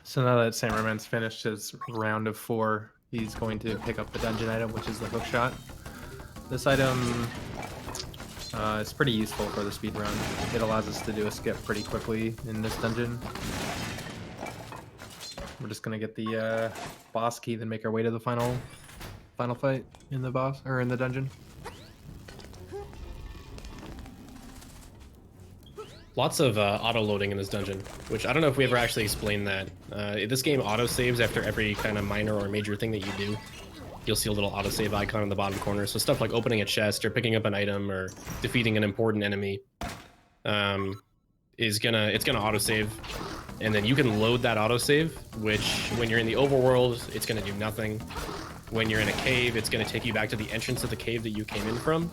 So now that Samura1man's finished his round of 4, he's going to pick up the dungeon item, which is the hook shot. This item is pretty useful for the speedrun. It allows us to do a skip pretty quickly in this dungeon. We're just gonna get the boss key, then make our way to the final fight in the boss or in the dungeon. Lots of auto-loading in this dungeon, which I don't know if we ever actually explained that. This game auto-saves after every kind of minor or major thing that you do. You'll see a little auto-save icon in the bottom corner. So stuff like opening a chest or picking up an item or defeating an important enemy it's gonna auto-save. And then you can load that autosave, which when you're in the overworld, it's gonna do nothing. When you're in a cave, it's gonna take you back to the entrance of the cave that you came in from.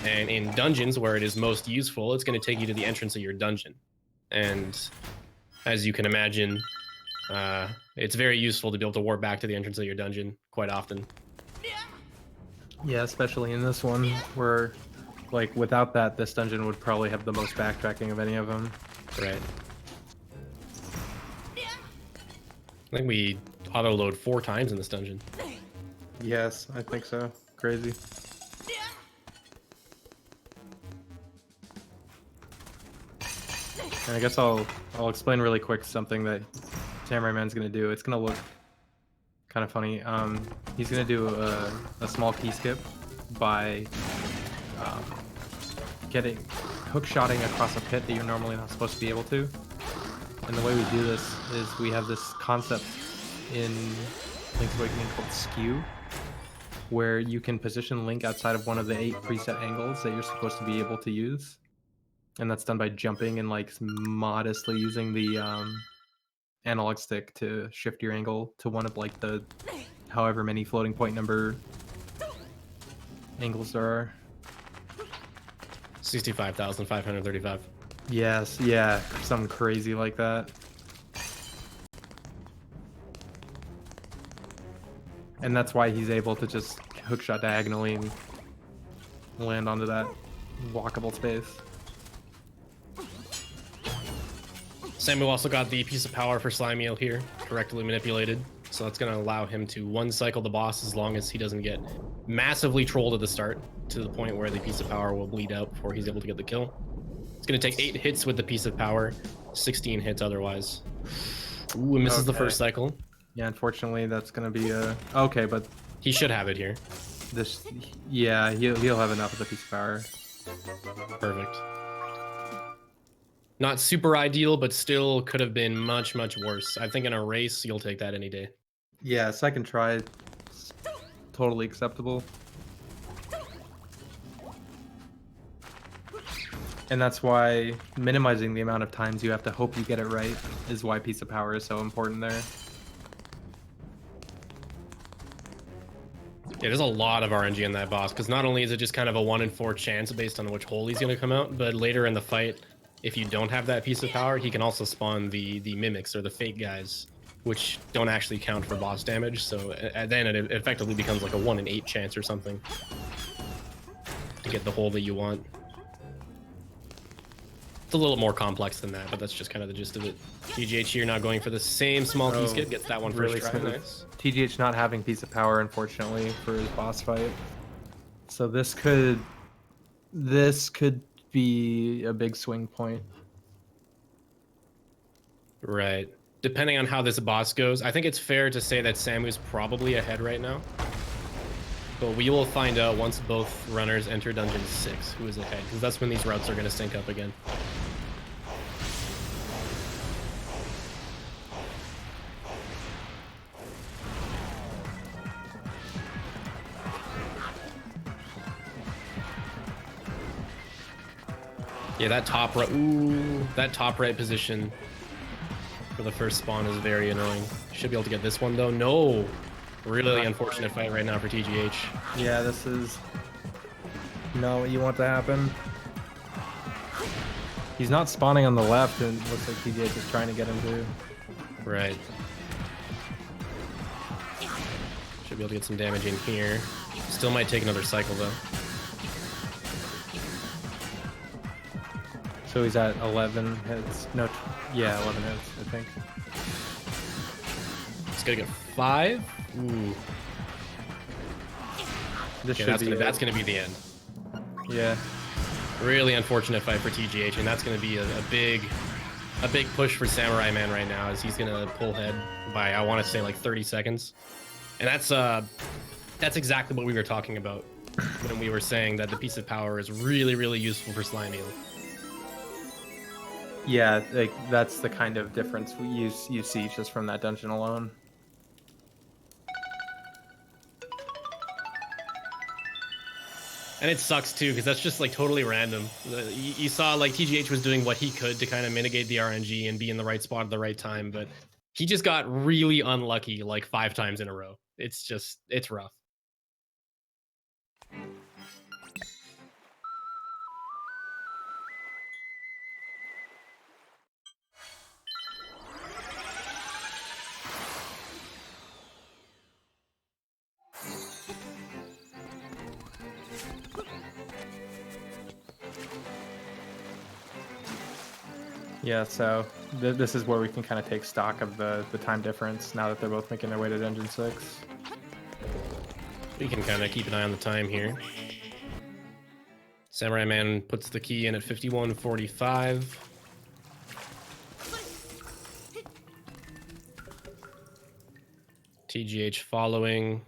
And in dungeons where it is most useful, it's gonna take you to the entrance of your dungeon. And as you can imagine, it's very useful to be able to warp back to the entrance of your dungeon quite often. Yeah, especially in this one, where, like, without that, this dungeon would probably have the most backtracking of any of them. Right. I think we auto-load 4 times in this dungeon. Yes, I think so. Crazy. And I guess I'll explain really quick something that Samura1man's gonna do. It's gonna look kind of funny. He's gonna do a small key skip by getting hook-shotting across a pit that you're normally not supposed to be able to. And the way we do this is we have this concept in Link's Awakening called skew, where you can position Link outside of one of the 8 preset angles that you're supposed to be able to use. And that's done by jumping and like modestly using the analog stick to shift your angle to one of like the however many floating point number angles there are. 65,535. Yes, yeah, something crazy like that. And that's why he's able to just hookshot diagonally and land onto that walkable space. Samu also got the piece of power for Slimiel here, correctly manipulated. So that's going to allow him to one-cycle the boss as long as he doesn't get massively trolled at the start, to the point where the piece of power will bleed out before he's able to get the kill. It's going to take 8 hits with the piece of power, 16 hits otherwise. Ooh, it misses the first cycle. Yeah, unfortunately, that's going to be a... Okay, but... He should have it here. This... Yeah, he'll have enough of the piece of power. Perfect. Not super ideal, but still could have been much, much worse. I think in a race, you'll take that any day. Yeah, second try, totally acceptable. And that's why minimizing the amount of times you have to hope you get it right is why piece of power is so important there. Yeah, there's a lot of RNG in that boss, because not only is it just kind of a 1 in 4 chance based on which hole he's going to come out, but later in the fight, if you don't have that piece of power, he can also spawn the mimics or the fake guys, which don't actually count for boss damage. So then it effectively becomes like a 1 in 8 chance or something to get the hole that you want. It's a little more complex than that, but that's just kind of the gist of it. TGH here not going for the same small key skip, gets that one first try. Nice. TGH not having piece of power, unfortunately, for his boss fight. So this could be a big swing point. Right. Depending on how this boss goes, I think it's fair to say that Samu's probably ahead right now. But we will find out once both runners enter Dungeon 6 who is ahead, because that's when these routes are going to sync up again. Yeah, that top right, ooh, that top right position for the first spawn is very annoying. Should be able to get this one though. No, really unfortunate fight right now for TGH. Yeah, this is not what you want to happen. He's not spawning on the left, and it looks like TGH is trying to get him to. Right. Should be able to get some damage in here. Still might take another cycle though. So he's at 11 hits. No, yeah, 11 hits, I think. He's gonna get 5. Ooh. This Okay, should that's gonna be the end. Yeah. Really unfortunate fight for TGH, and that's gonna be a big push for Samura1man right now, as he's gonna pull head by, I want to say, like 30 seconds. And that's exactly what we were talking about when we were saying that the piece of power is really, really useful for Slime Eel. Yeah, like that's the kind of difference you see just from that dungeon alone. And it sucks too, because that's just like totally random. You saw like TGH was doing what he could to kind of mitigate the RNG and be in the right spot at the right time, but he just got really unlucky like 5 times in a row. It's rough. Yeah, so this is where we can kind of take stock of the time difference now that they're both making their way to Dungeon 6. We can kind of keep an eye on the time here. Samura1man puts the key in at 51:45. TGH following.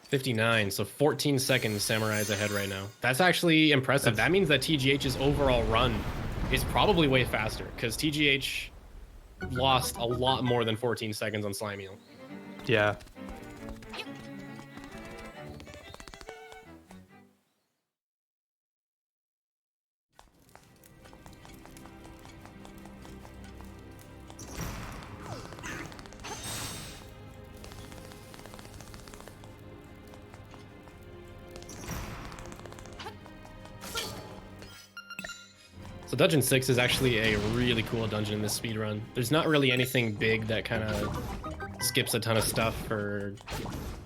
59, so 14 seconds Samurai's ahead right now. That's actually impressive. That means that TGH's overall run is probably way faster, because TGH lost a lot more than 14 seconds on Slime Eel. Yeah. So Dungeon 6 is actually a really cool dungeon in this speedrun. There's not really anything big that kind of skips a ton of stuff or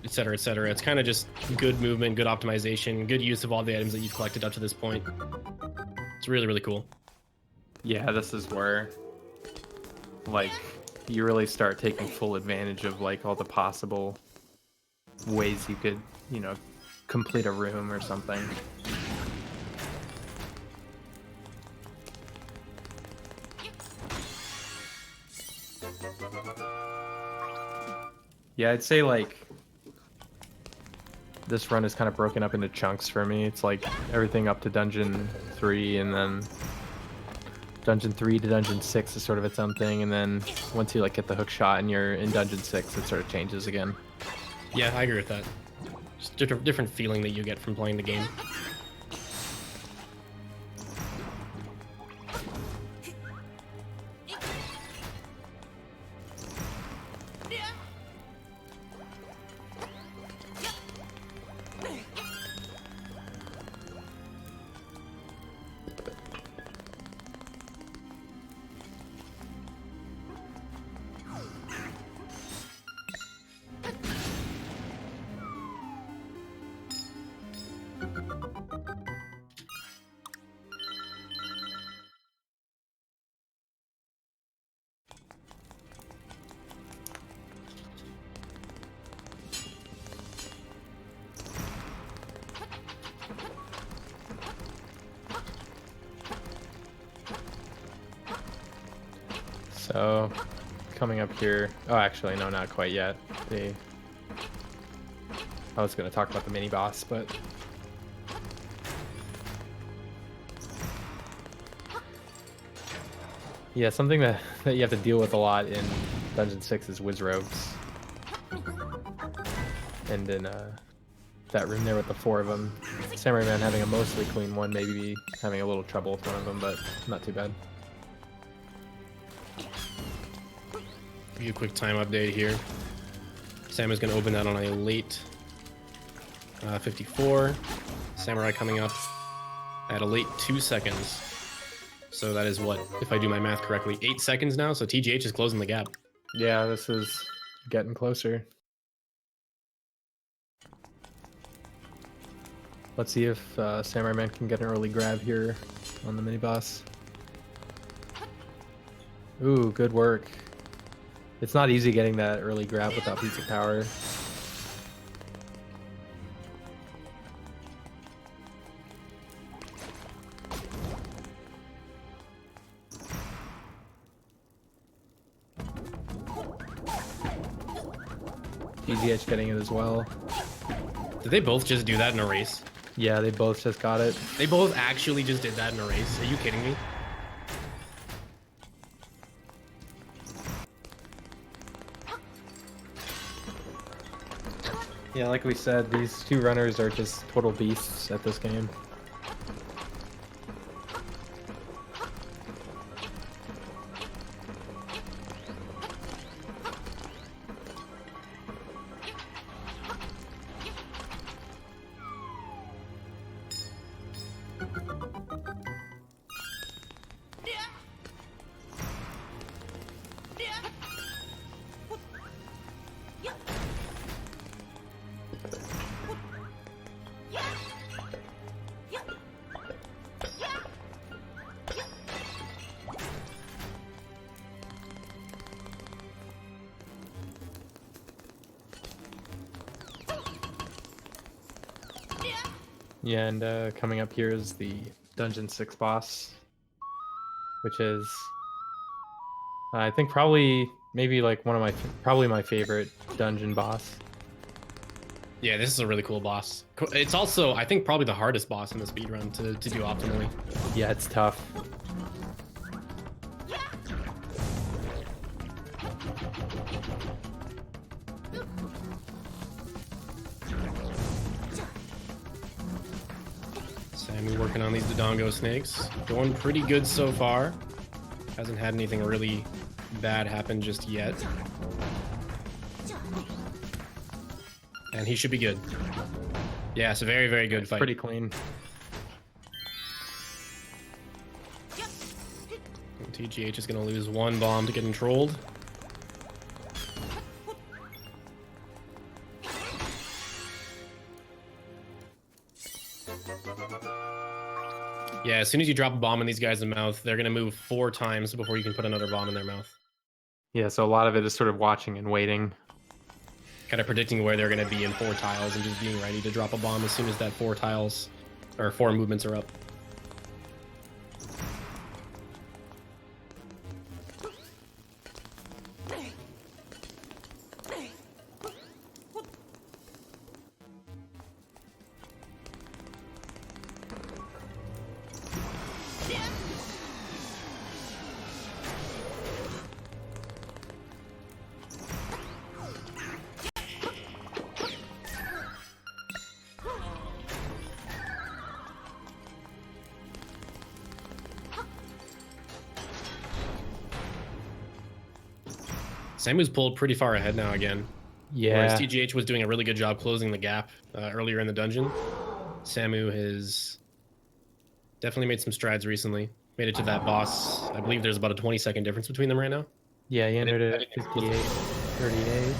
et cetera, et cetera. It's kind of just good movement, good optimization, good use of all the items that you've collected up to this point. It's really, really cool. Yeah, this is where, like, you really start taking full advantage of, like, all the possible ways you could, you know, complete a room or something. Yeah, I'd say, like, this run is kind of broken up into chunks for me. It's like everything up to Dungeon 3, and then Dungeon 3 to Dungeon 6 is sort of its own thing, and then once you, like, get the hook shot and you're in Dungeon 6, it sort of changes again. Yeah, I agree with that. Just a different feeling that you get from playing the game. So, coming up here. Oh, actually, no, not quite yet. I was going to talk about the mini boss, but yeah, something that you have to deal with a lot in Dungeon 6 is Wizrogues. And in that room there with the 4 of them, Samura1man having a mostly clean one, maybe having a little trouble with one of them, but not too bad. Give you a quick time update here. Sam is going to open that on a late 54. Samurai coming up at a late 2 seconds. So that is what, if I do my math correctly, 8 seconds now. So TGH is closing the gap. Yeah, this is getting closer. Let's see if Samura1man can get an early grab here on the mini boss. Ooh, good work. It's not easy getting that early grab without piece of power. TGH getting it as well. Did they both just do that in a race? Yeah, they both just got it. They both actually just did that in a race? Are you kidding me? Yeah, like we said, these two runners are just total beasts at this game. Yeah, and coming up here is the Dungeon 6 boss, which is, I think maybe like one of probably my favorite dungeon boss. Yeah, this is a really cool boss. It's also, I think, probably the hardest boss in the speedrun to do optimally. Yeah, it's tough. Sammy working on these Dodongo snakes. Going pretty good so far. Hasn't had anything really bad happen just yet. And he should be good. Yeah, it's a very, very good fight. Pretty clean. TGH is going to lose one bomb to getting trolled. Yeah, as soon as you drop a bomb in these guys' mouth, they're going to move 4 times before you can put another bomb in their mouth. Yeah, so a lot of it is sort of watching and waiting. Kind of predicting where they're going to be in 4 tiles and just being ready to drop a bomb as soon as that 4 tiles or 4 movements are up. Samu's pulled pretty far ahead now again. Yeah. Whereas TGH was doing a really good job closing the gap earlier in the dungeon. Samu has definitely made some strides recently. Made it to that boss. I believe there's about a 20-second difference between them right now. Yeah, he entered at 58, 38,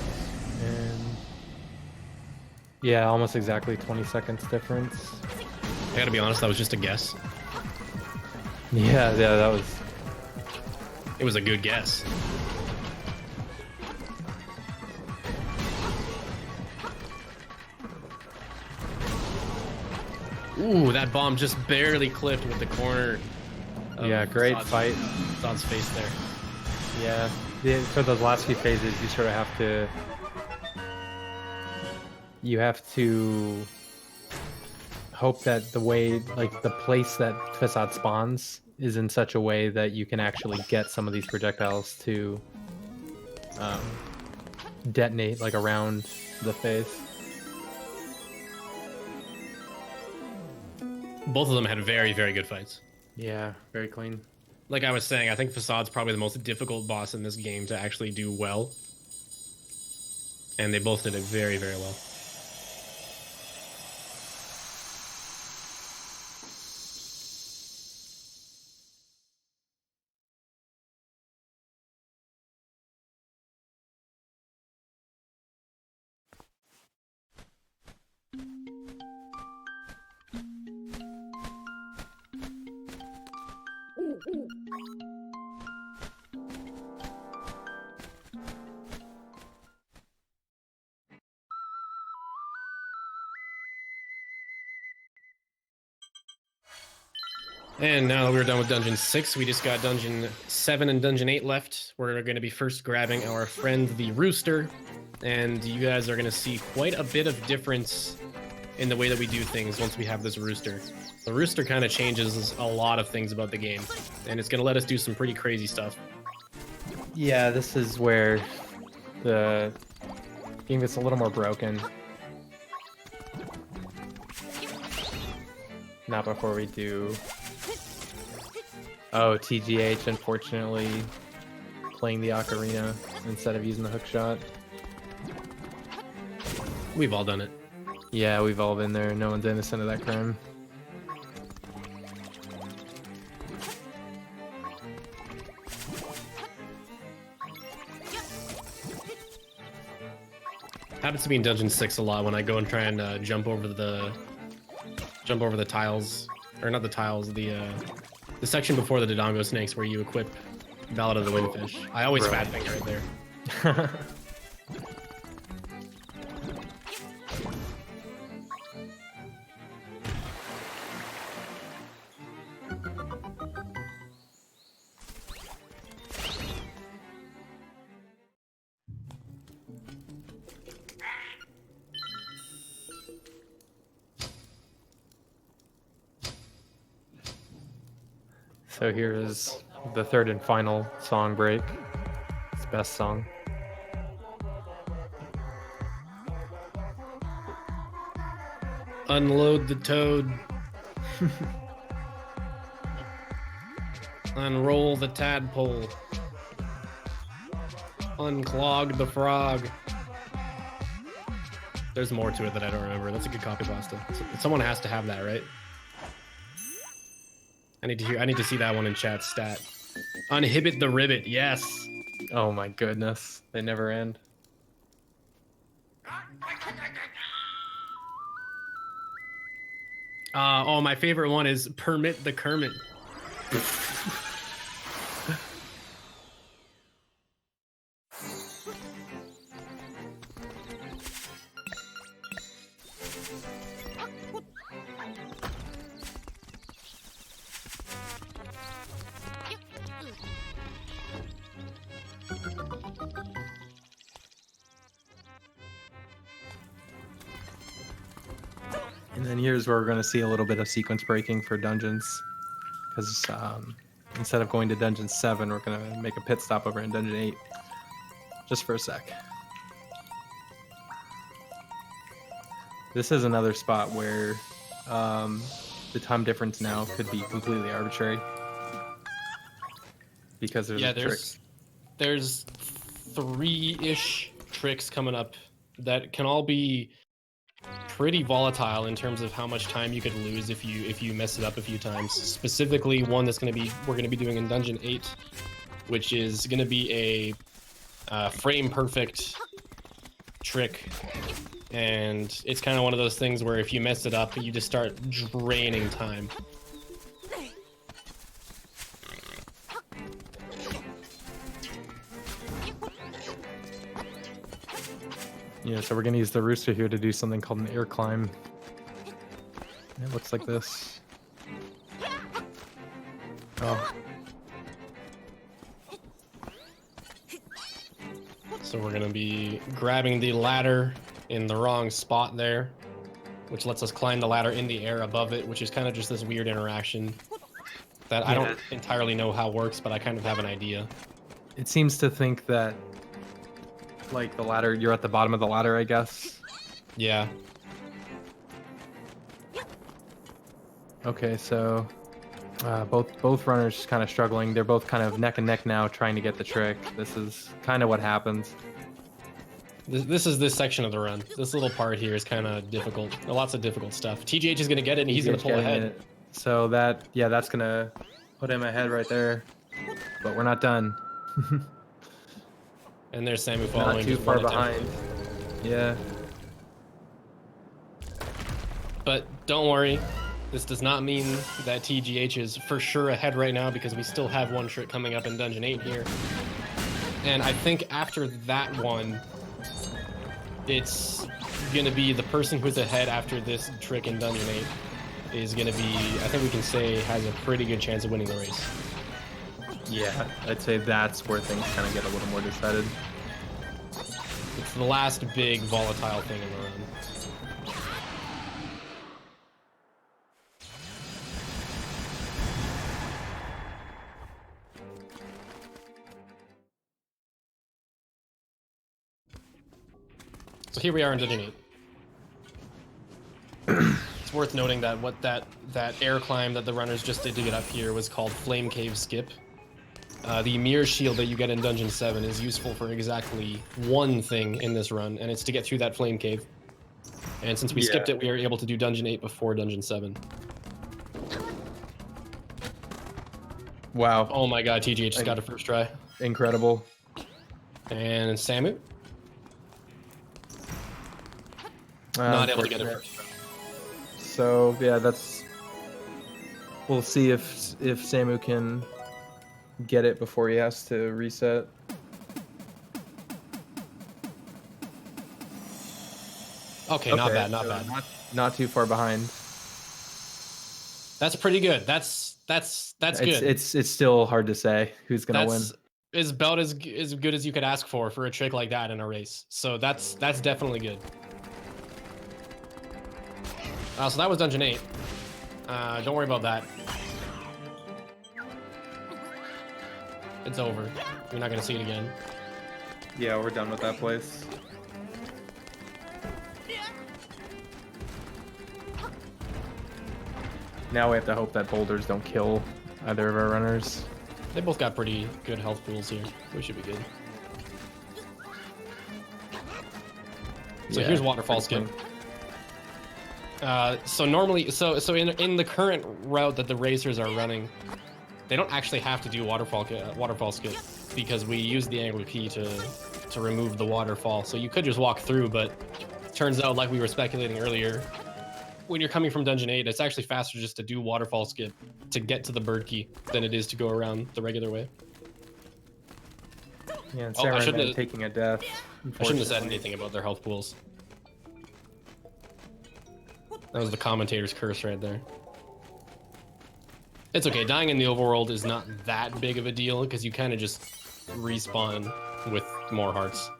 and yeah, almost exactly 20 seconds difference. I gotta be honest, that was just a guess. Yeah, that was... It was a good guess. Ooh, that bomb just barely clipped with the corner. Yeah, great fight. Zod's face there. Yeah, for those last few phases, you sort of have to. You have to hope that the way, like the place that Facade spawns, is in such a way that you can actually get some of these projectiles to detonate like around the face. Both of them had very, very good fights. Yeah, very clean. Like I was saying, I think Facade's probably the most difficult boss in this game to actually do well. And they both did it very, very well. And now that we're done with Dungeon 6, we just got Dungeon 7 and Dungeon 8 left. We're going to be first grabbing our friend the Rooster, and you guys are going to see quite a bit of difference in the way that we do things once we have this Rooster. The Rooster kind of changes a lot of things about the game, and it's going to let us do some pretty crazy stuff. Yeah, this is where the game gets a little more broken. Not before we do... Oh, TGH, unfortunately, playing the ocarina instead of using the hook shot. We've all done it. Yeah, we've all been there. No one's innocent of that crime. Happens to be in Dungeon 6 a lot when I go and try and jump over the tiles, or not the tiles, the section before the Dodongo snakes where you equip Ballad of the Windfish. I always fat finger right there. So here is the third and final song break. It's best song. Unload the toad. Unroll the tadpole. Unclog the frog. There's more to it that I don't remember. That's a good copy pasta. Someone has to have that, right? I need to see that one in chat stat. Unhibit the ribbit, yes. Oh my goodness, they never end. Oh, my favorite one is permit the Kermit. And then here's where we're going to see a little bit of sequence breaking for dungeons. Because instead of going to Dungeon 7, we're going to make a pit stop over in Dungeon 8. Just for a sec. This is another spot where the time difference now could be completely arbitrary. Because there's a trick. There's 3-ish tricks coming up that can all be pretty volatile in terms of how much time you could lose if you mess it up a few times. Specifically, one that's we're gonna be doing in Dungeon 8, which is gonna be a frame perfect trick, and it's kind of one of those things where if you mess it up, you just start draining time. Yeah, so we're going to use the rooster here to do something called an air climb. It looks like this. Oh. So we're gonna be grabbing the ladder in the wrong spot there, which lets us climb the ladder in the air above it, which is kind of just this weird interaction that I don't entirely know how it works, but I kind of have an idea. It seems to think that, like, the ladder, you're at the bottom of the ladder, I guess. Yeah. Okay, so both runners kind of struggling. They're both kind of neck and neck now, trying to get the trick. This is kind of what happens. This is this section of the run. This little part here is kind of difficult. Lots of difficult stuff. TGH is going to get it, and he's going to pull ahead. It. So that's going to put him ahead right there. But we're not done. And there's Samu following. Not too far behind. Yeah. But don't worry. This does not mean that TGH is for sure ahead right now, because we still have one trick coming up in Dungeon 8 here. And I think after that one, it's going to be the person who's ahead after this trick in Dungeon 8 is going to be, I think we can say, has a pretty good chance of winning the race. Yeah, I'd say that's where things kind of get a little more decided. It's the last big volatile thing in the run. So here we are in Dungeon 8. It's worth noting that what that air climb that the runners just did to get up here was called Flame Cave Skip. The mirror shield that you get in Dungeon 7 is useful for exactly one thing in this run, and it's to get through that flame cave. And since we skipped it, we were able to do Dungeon 8 before Dungeon 7. Wow. Oh my god, TGH just got a first try. Incredible. And Samu? Not able to get it first. So yeah, we'll see if Samu can get it before he has to reset. Okay, not bad, not bad. Not too far behind. That's pretty good. That's good. It's still hard to say who's gonna win. It's about as good as you could ask for a trick like that in a race. So that's definitely good. So that was Dungeon 8. Don't worry about that. It's over. You're not gonna see it again. Yeah, we're done with that place. Now we have to hope that boulders don't kill either of our runners. They both got pretty good health pools here. We should be good. So here's waterfall skip. So normally, so in the current route that the racers are running, they don't actually have to do waterfall skip because we use the angular key to remove the waterfall. So you could just walk through, but it turns out, like we were speculating earlier, when you're coming from Dungeon 8, it's actually faster just to do waterfall skip to get to the bird key than it is to go around the regular way. Yeah, and Samura1man taking a death. I shouldn't have said anything about their health pools. That was the commentator's curse right there. It's okay, dying in the overworld is not that big of a deal because you kind of just respawn with more hearts.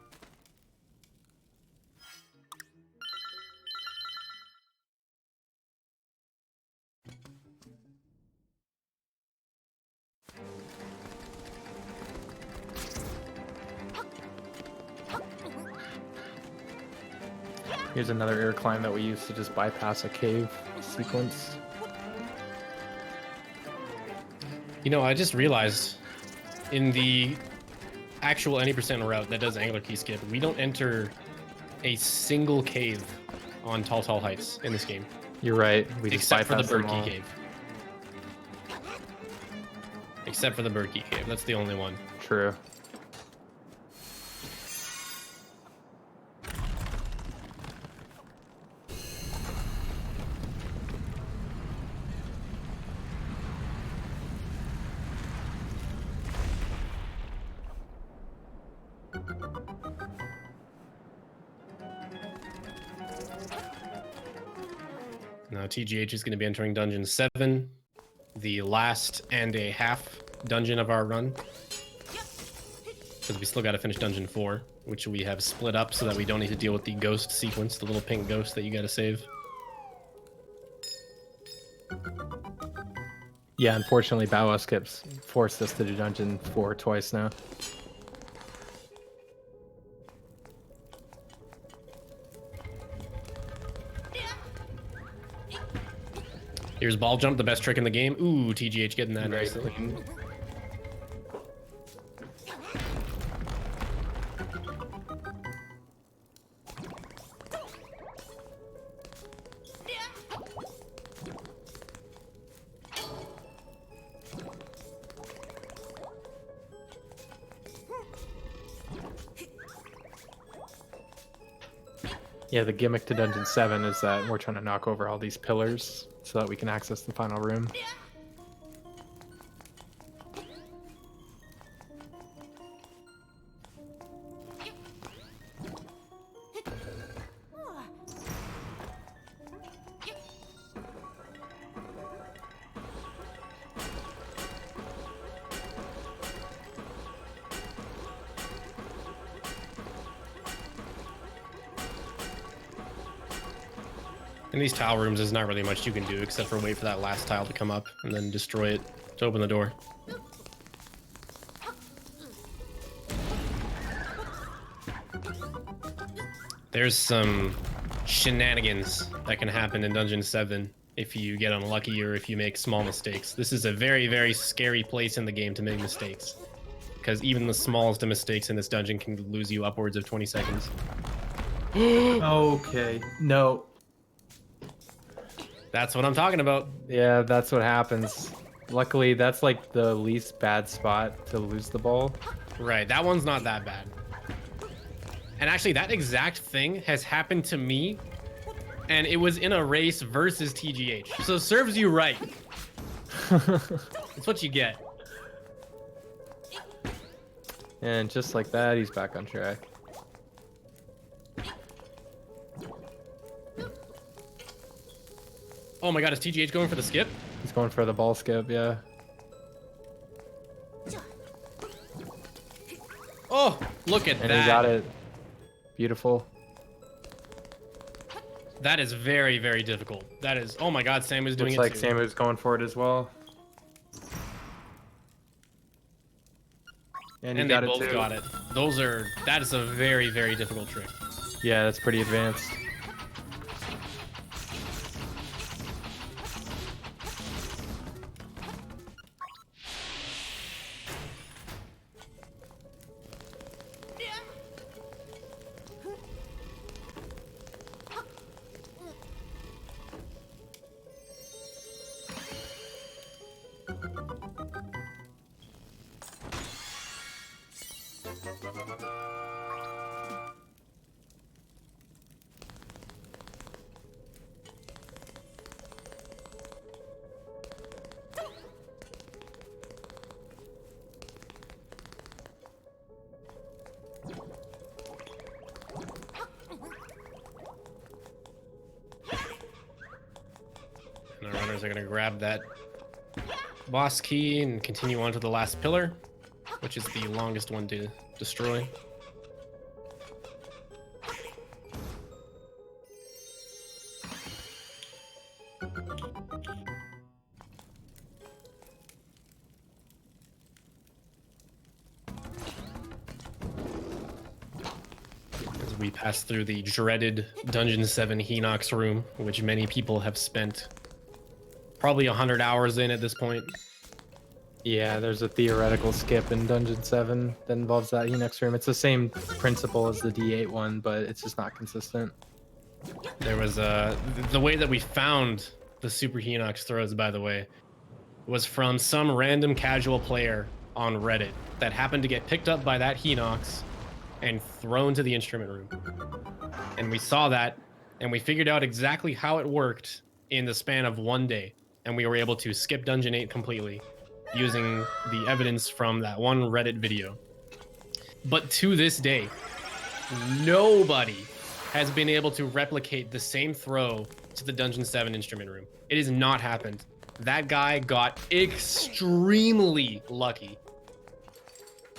Here's another air climb that we used to just bypass a cave sequence. You know, I just realized in the actual any percent route that does angular key skip, we don't enter a single cave on Tall Heights in this game. You're right. We just except for the bird key cave. Except for the bird key cave. That's the only one. True. Now TGH is going to be entering Dungeon 7, the last and a half dungeon of our run. because we still got to finish dungeon 4, which we have split up so that we don't need to deal with the ghost sequence, the little pink ghost that you got to save. Yeah, unfortunately, Bow skips forced us to do dungeon 4 twice now. Here's ball jump, the best trick in the game. Ooh, TGH getting that Very nicely. clean. Yeah, the gimmick to Dungeon 7 is that we're trying to knock over all these pillars so that we can access the final room. In these tile rooms, there's not really much you can do except for wait for that last tile to come up and then destroy it to open the door. There's some shenanigans that can happen in Dungeon 7 if you get unlucky or if you make small mistakes. This is a very, very scary place in the game to make mistakes, because even the smallest of mistakes in this dungeon can lose you upwards of 20 seconds. Okay. No. That's what I'm talking about. Yeah, that's what happens. Luckily, that's like the least bad spot to lose the ball. Right, that one's not that bad. And actually, that exact thing has happened to me, and it was in a race versus TGH. So it serves you right. That's what you get. And just like that, he's back on track. Oh my god, is TGH going for the skip? He's going for the ball skip, yeah. Oh, look at And that. he got it. Beautiful. That is very, very difficult. That is, oh my god, Sam is doing Looks it like too. Samu's going for it as well. And he And got they it both too. got it. That is a very, very difficult trick. Yeah, that's pretty advanced. And our runners are going to grab that boss key and continue on to the last pillar, which is the longest one to destroy. As we pass through the dreaded Dungeon 7 Hinox room, which many people have spent probably 100 hours in at this point. Yeah, there's a theoretical skip in Dungeon 7 that involves that Hinox room. It's the same principle as the D8 one, but it's just not consistent. There was the way that we found the Super Hinox throws, by the way, was from some random casual player on Reddit that happened to get picked up by that Hinox and thrown to the instrument room. And we saw that, and we figured out exactly how it worked in the span of one day. And we were able to skip Dungeon 8 completely using the evidence from that one Reddit video. But to this day, nobody has been able to replicate the same throw to the Dungeon 7 instrument room. It has not happened. That guy got extremely lucky.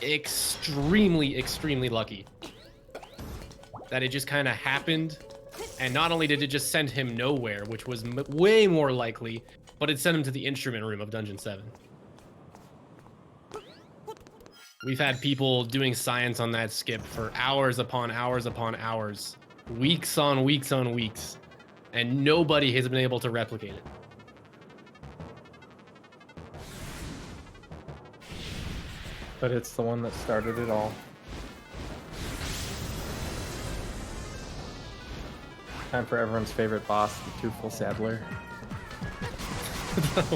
extremely lucky that it just kind of happened. And not only did it just send him nowhere, which was way more likely, but it sent him to the instrument room of Dungeon 7. We've had people doing science on that skip for hours upon hours upon hours, weeks on weeks on weeks, and nobody has been able to replicate it. But it's the one that started it all. Time for everyone's favorite boss, the Toothful Saddler.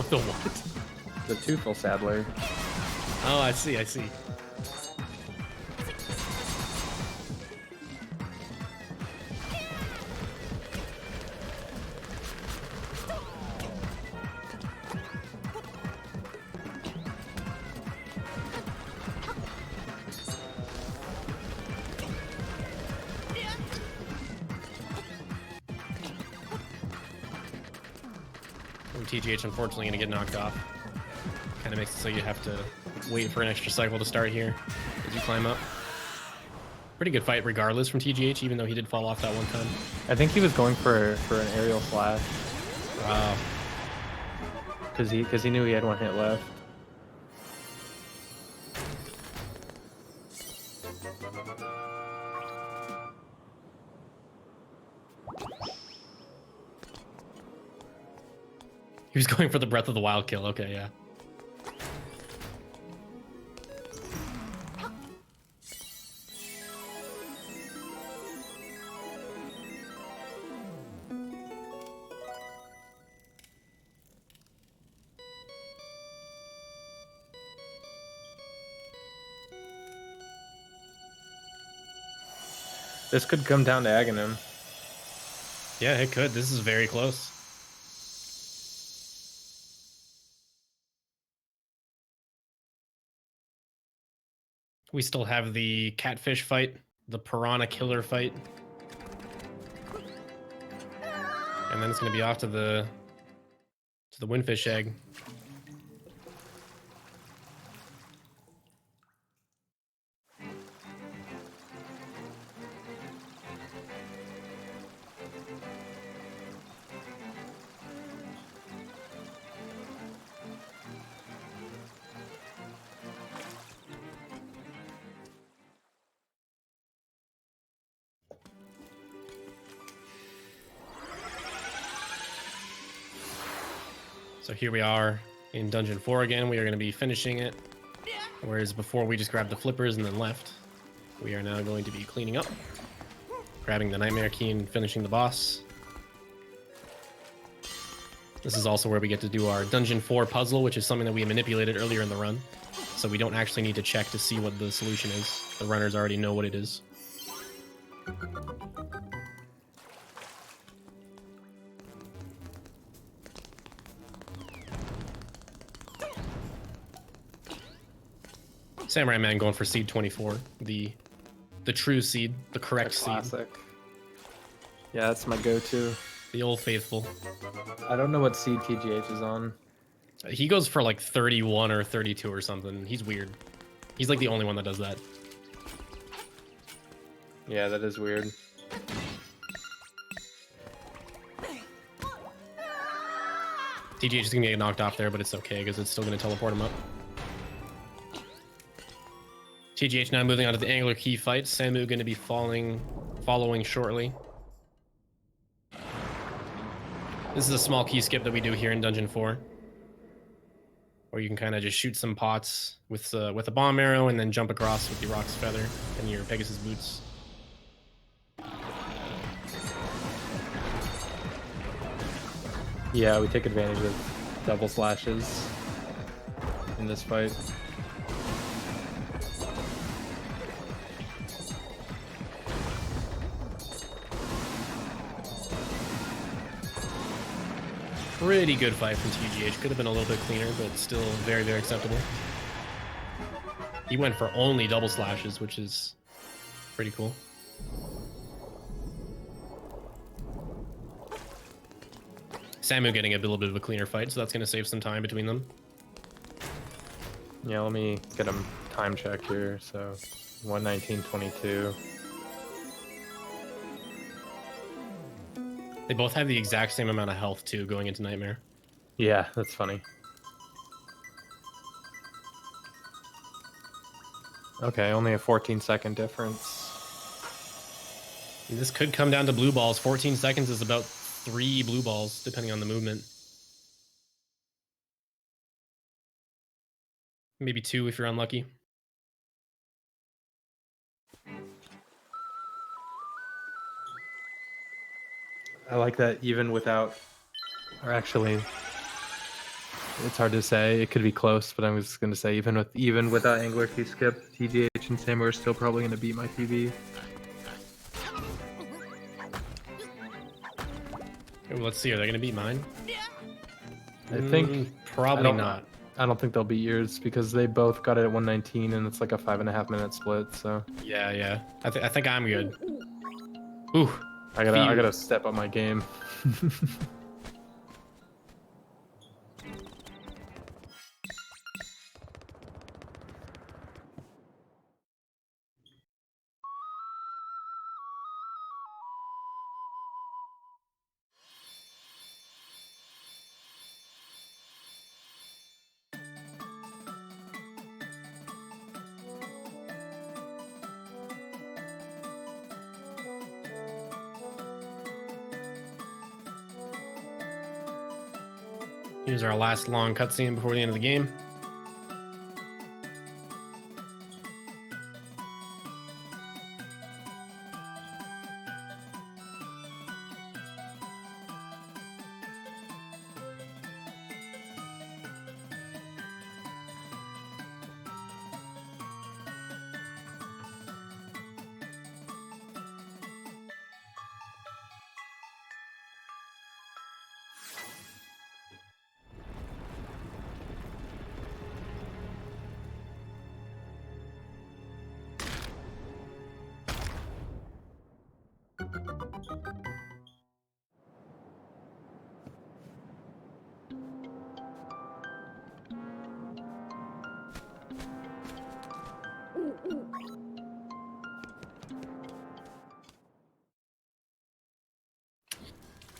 The what? The Toothful Saddler. Oh, I see, I see. TGH unfortunately gonna get knocked off. Kind of makes it so you have to wait for an extra cycle to start here as you climb up. Pretty good fight regardless from TGH, even though he did fall off that one time. I think he was going for an aerial slash. Wow. Because he knew he had one hit left. He was going for the Breath of the Wild kill. Okay, yeah. This could come down to Aghanim. Yeah, it could. This is very close. We still have the catfish fight, the piranha killer fight. And then it's going to be off to the windfish egg. So here we are in Dungeon 4 again. We are going to be finishing it. Whereas before we just grabbed the flippers and then left. We are now going to be cleaning up, grabbing the Nightmare Key and finishing the boss. This is also where we get to do our Dungeon 4 puzzle, which is something that we manipulated earlier in the run. So we don't actually need to check to see what the solution is. The runners already know what it is. Samura1man going for seed 24, the true seed, the correct seed. Classic. Yeah, that's my go-to. The old faithful. I don't know what seed TGH is on. He goes for like 31 or 32 or something. He's weird. He's like the only one that does that. Yeah, that is weird. TGH is gonna get knocked off there, but it's okay because it's still gonna teleport him up. TGH now moving on to the Angler Key fight. Samu going to be following shortly. This is a small key skip that we do here in Dungeon 4. Where you can kind of just shoot some pots with a bomb arrow and then jump across with your Rock's Feather and your Pegasus Boots. Yeah, we take advantage of double slashes in this fight. Pretty good fight from TGH. Could have been a little bit cleaner, but still very, very acceptable. He went for only double slashes, which is pretty cool. Samu getting a little bit of a cleaner fight, so that's going to save some time between them. Yeah, let me get him time check here, so 119.22. They both have the exact same amount of health too going into Nightmare. Yeah, that's funny. Okay, only a 14-second difference. This could come down to blue balls. 14 seconds is about 3 blue balls, depending on the movement. Maybe 2 if you're unlucky. I like that even without, or actually, it's hard to say. It could be close, but I was going to say even without Angler Key Skip, TGH and Samu are still probably going to beat my PB. Let's see. Are they going to beat mine? I think probably not. I don't think they'll beat yours because they both got it at 119 and it's like a 5.5-minute split. So yeah. I think I'm good. Ooh, I gotta step up my game. Here's our last long cutscene before the end of the game.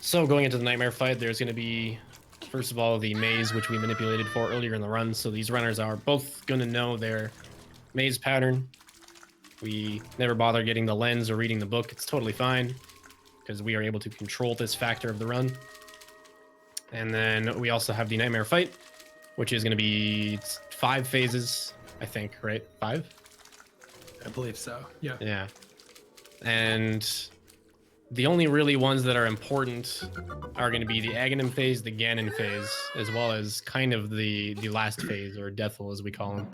So going into the Nightmare fight, there's going to be, first of all, the maze, which we manipulated for earlier in the run. So these runners are both going to know their maze pattern. We never bother getting the lens or reading the book. It's totally fine because we are able to control this factor of the run. And then we also have the Nightmare fight, which is going to be 5 phases, I think, right? 5? I believe so. Yeah. Yeah. And the only really ones that are important are going to be the Aghanim phase, the Ganon phase, as well as kind of the last phase, or Deathful as we call them.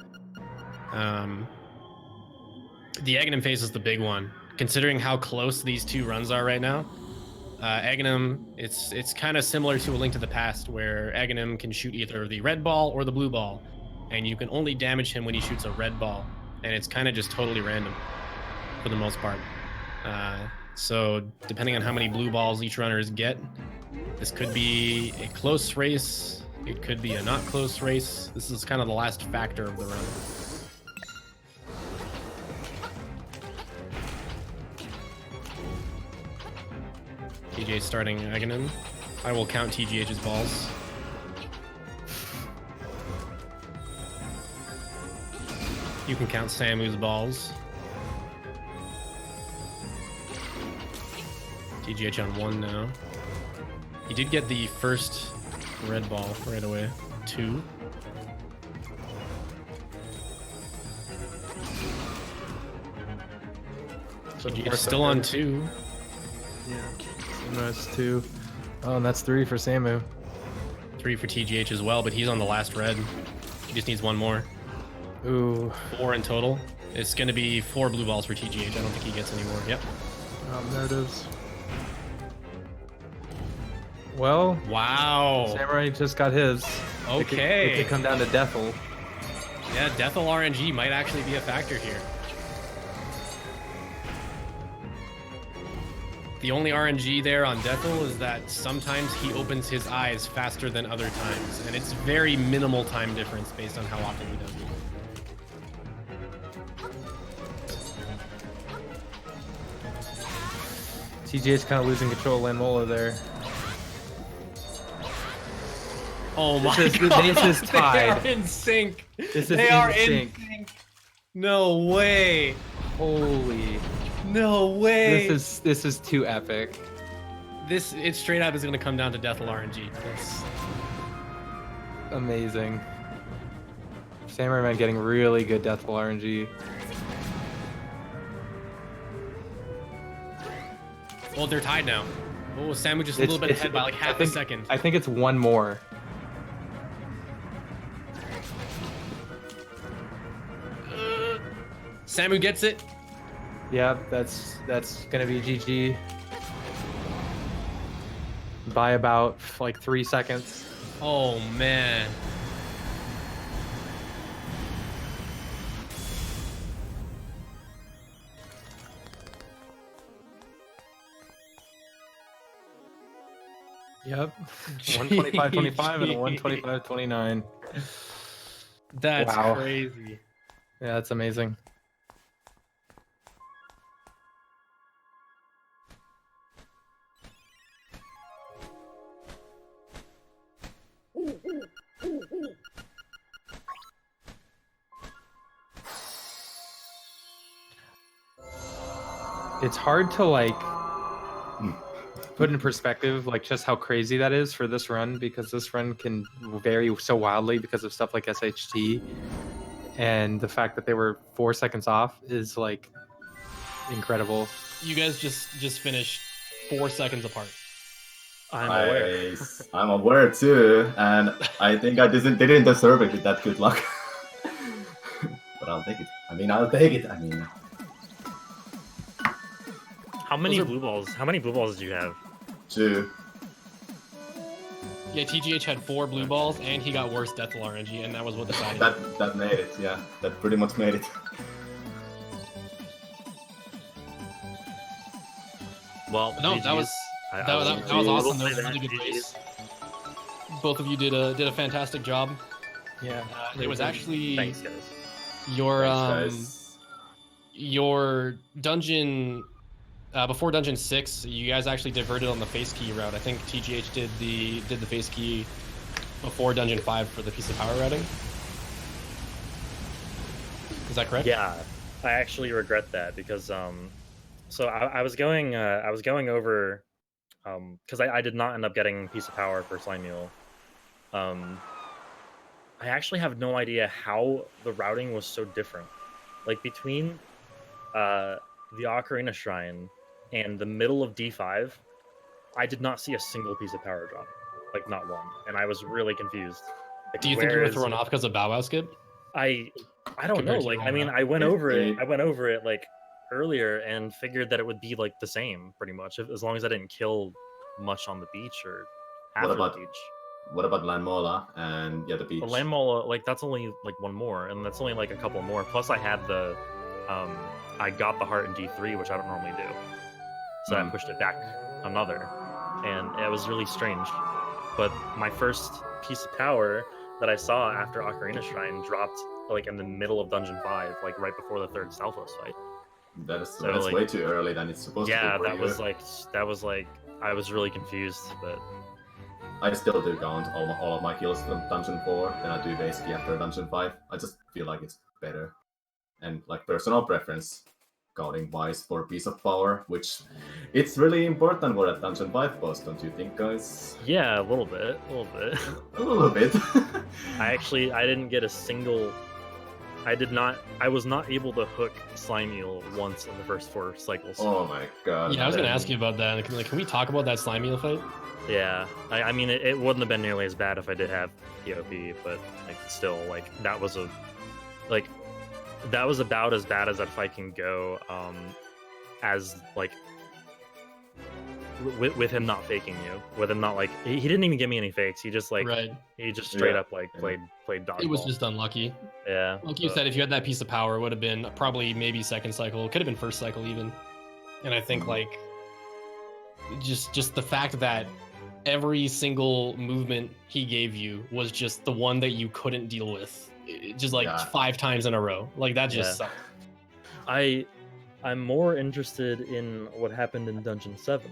The Aghanim phase is the big one. Considering how close these two runs are right now, Aghanim, it's kind of similar to A Link to the Past, where Aghanim can shoot either the red ball or the blue ball, and you can only damage him when he shoots a red ball, and it's kind of just totally random for the most part. So depending on how many blue balls each runners get, this could be a close race. It could be a not close race. This is kind of the last factor of the run. TJ starting Aghanim. I will count TGH's balls. You can count Samu's balls. TGH on 1 now. He did get the first red ball right away. 2. So TGH still on 2. Yeah. So that's 2. Oh, and that's 3 for Samu. 3 for TGH as well, but he's on the last red. He just needs 1 more. Ooh. 4 in total. It's going to be 4 blue balls for TGH. I don't think he gets any more. Yep. There it is. Well, wow. Samurai just got his. Okay. It could come down to Deathful. Yeah, Deathful RNG might actually be a factor here. The only RNG there on Deathful is that sometimes he opens his eyes faster than other times, and it's very minimal time difference based on how often he does it. TGH kind of losing control of Lanmola there. Oh my This god! is tied. They are in sync. This is They in are sync. in sync. No way. Holy. No way. This is too epic. It straight up is gonna come down to Deathwell RNG. That's Amazing. Samura1man getting really good Deathwell RNG. well, they're tied now. Oh, Samu just a little bit ahead by like half a second. I think it's one more. Samu gets it. Yeah, that's gonna be GG by about like 3 seconds. Oh man. Yep. 125.25 and a 125.29. That's Wow. crazy. Yeah, that's amazing. It's hard to like put in perspective like just how crazy that is for this run, because this run can vary so wildly because of stuff like SHT, and the fact that they were 4 seconds off is like incredible. You guys just finished 4 seconds apart. I'm aware. Nice. I'm aware too, and I think they didn't deserve it with that good luck. But I'll take it. I'll take it. How many Those are- blue balls? How many blue balls did you have? 2. Yeah, TGH had 4 blue balls, and he got worse Deathwell RNG, and that was what decided. That made it. Yeah, that pretty much made it. Well, No, that GGs. was I that was GGs. awesome. That will was say a really good GGs. race. Both of you did a fantastic job. Yeah. It was actually Thanks, guys. your Thanks, guys. your dungeon before dungeon 6. You guys actually diverted on the face key route. I think TGH did the face key before dungeon 5 for the piece of power routing. Is that correct? Yeah, I actually regret that because so I was going over because I did not end up getting piece of power for Slime Mule. I actually have no idea how the routing was so different. Like between the Ocarina Shrine and the middle of D5, I did not see a single piece of power drop. Like not one. And I was really confused. Like, Do you think you were where is- thrown off because of Bow Wow skip? I don't know. Compared to Like, your I mean, own I went over it. It- I went over it like earlier and figured that it would be like the same, pretty much, as long as I didn't kill much on the beach or half What of the about- beach. What about Lanmola and the beach? But Landmola, like that's only like one more, and that's only like a couple more. Plus, I had the, I got the heart in D3, which I don't normally do, so I pushed it back another, and it was really strange. But my first piece of power that I saw after Ocarina Shrine dropped like in the middle of Dungeon 5, like right before the third Southwest fight. That's So, like- way too early than it's supposed Yeah, to be. for that you. was like I was really confused, but I still do count all of my kills from Dungeon 4, then I do basically after Dungeon 5. I just feel like it's better. And like personal preference, counting wise for piece of power, which it's really important for that Dungeon 5 boss, don't you think, guys? yeah, a little bit. A little bit. I didn't get a single. I was not able to hook Slime Eel once in the first 4 cycles. Oh my god. Yeah, I was gonna man. ask you about that. Can we talk about that slime eel fight? Yeah, I mean, it wouldn't have been nearly as bad if I did have POP, but like still, like that was about as bad as that fight can go. As like with him not faking you, with him not like he didn't even give me any fakes. He just like Right. he just straight Yeah. up like played dodgeball. It was just unlucky. yeah. Like you said, if you had that piece of power, it would have been probably maybe second cycle. Could have been first cycle even. And I think like just the fact that every single movement he gave you was just the one that you couldn't deal with, just like Yeah. 5 times in a row. Like that just Yeah. sucked. I'm more interested in what happened in Dungeon 7.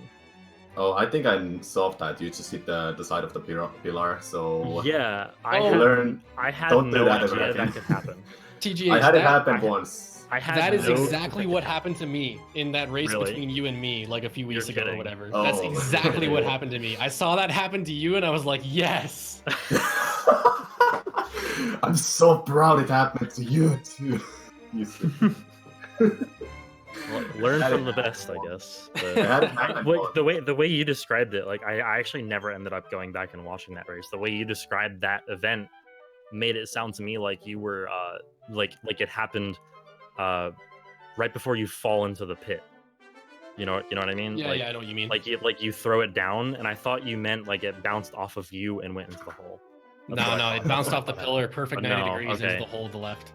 Oh, I think I solved that. You just hit the side of the pillar, so Yeah, learn. I had Don't do no that ever idea again. that could happen. TGH, I had it that, happen I had- once. I had that is no exactly what happened to me in that race Really? between you and me like a few weeks You're ago or kidding. whatever. Oh. That's exactly what happened to me. I saw that happen to you and I was like, yes. I'm so proud it happened to you too. Learn Had from it the happen best, I guess. But It had it happen like, once. the way you described it, like I actually never ended up going back and watching that race. The way you described that event made it sound to me like you were like it happened right before you fall into the pit. You know what I mean? Yeah, like, yeah, I know what you mean. Like you throw it down, and I thought you meant like it bounced off of you and went into the hole. That's what I No, thought. it bounced off the That's what I pillar, perfect Oh, 90 no, degrees into okay. the hole to the left.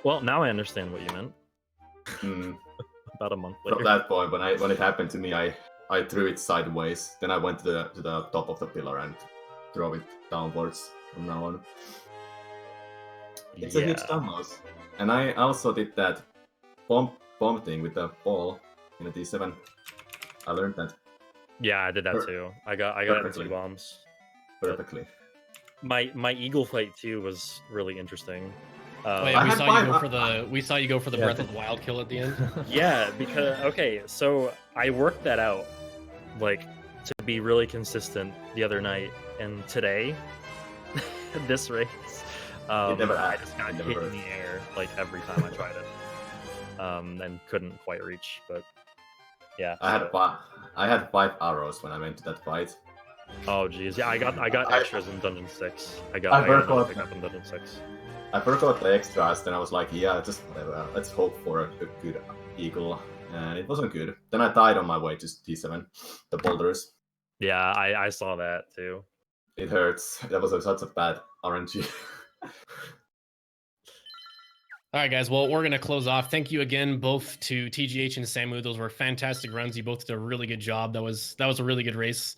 Well, now I understand what you meant. Hmm. About a month From later. that point, when it happened to me, I threw it sideways. Then I went to the top of the pillar and throw it downwards from now on. It's a huge dumbass. And I also did that bomb thing with the ball in the D7. I learned that Yeah, I did that too. I got it in Perfectly. 2 bombs. perfectly. My eagle fight too was really interesting. Oh yeah, I we had saw five- you go for the Yeah, Breath of the Wild kill at the end. Yeah, because okay, so I worked that out, like, to be really consistent the other night, and today, this race, never I happened. just got It never hit in worked. the air like every time I tried it, and couldn't quite reach. But yeah, I had so- I had 5 arrows when I went to that fight. Oh geez, yeah, I got I- extras in Dungeon 6. I I got another forgot. pickup in Dungeon 6. I forgot the extras, then I was like, yeah, just whatever. Let's hope for a good eagle. And it wasn't good. Then I died on my way to D7, the boulders. Yeah, I saw that too. It hurts. That was such a bad RNG. All right, guys. Well, we're gonna close off. Thank you again, both to TGH and Samu. Those were fantastic runs. You both did a really good job. That was a really good race.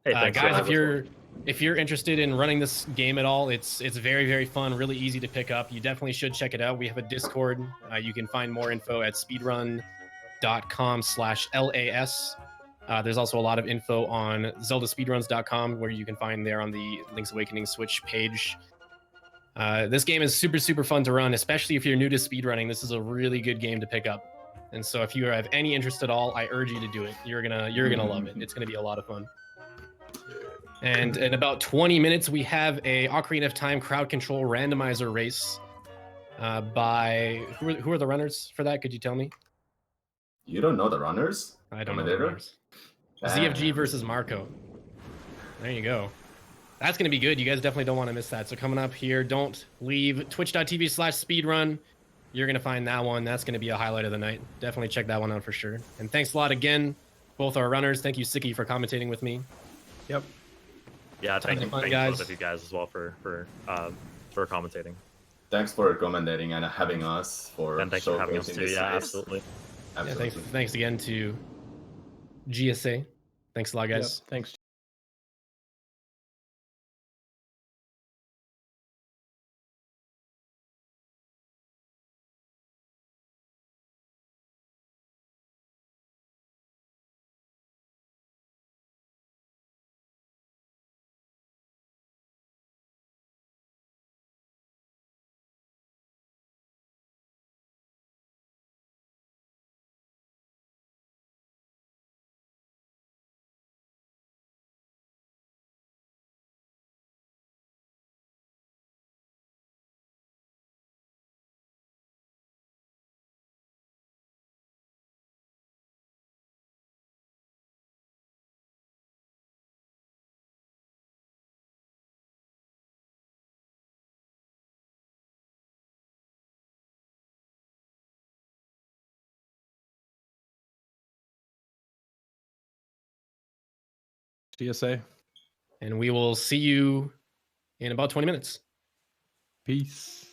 Hey, thanks, guys, guys. if you're interested in running this game at all, it's very fun, really easy to pick up. You definitely should check it out. We have a Discord. You can find more info at speedrun.com/LAS. There's also a lot of info on zeldaspeedruns.com where you can find there on the Link's Awakening Switch page. This game is super fun to run, especially if you're new to speedrunning. This is a really good game to pick up. And so if you have any interest at all, I urge you to do it. You're gonna love it. It's gonna be a lot of fun. And in about 20 minutes, we have a Ocarina of Time crowd control randomizer race by who are the runners for that? Could you tell me? You don't know the runners? I don't know the Commentator? runners. ZFG versus Marco. There you go. That's going to be good. You guys definitely don't want to miss that. So coming up here, don't leave. Twitch.tv/speedrun. You're going to find that one. That's going to be a highlight of the night. Definitely check that one out for sure. And thanks a lot again, both our runners. Thank you, Siki, for commentating with me. Yep. Yeah, thank you, fun, both guys. of you guys as well for commentating. Thanks for commentating and having us for And thanks for having us showcasing too. this Yeah, race. absolutely. Yeah, Absolutely. thanks again to GSA. Thanks a lot, Yep. guys. Thanks. GSA. And we will see you in about 20 minutes. Peace.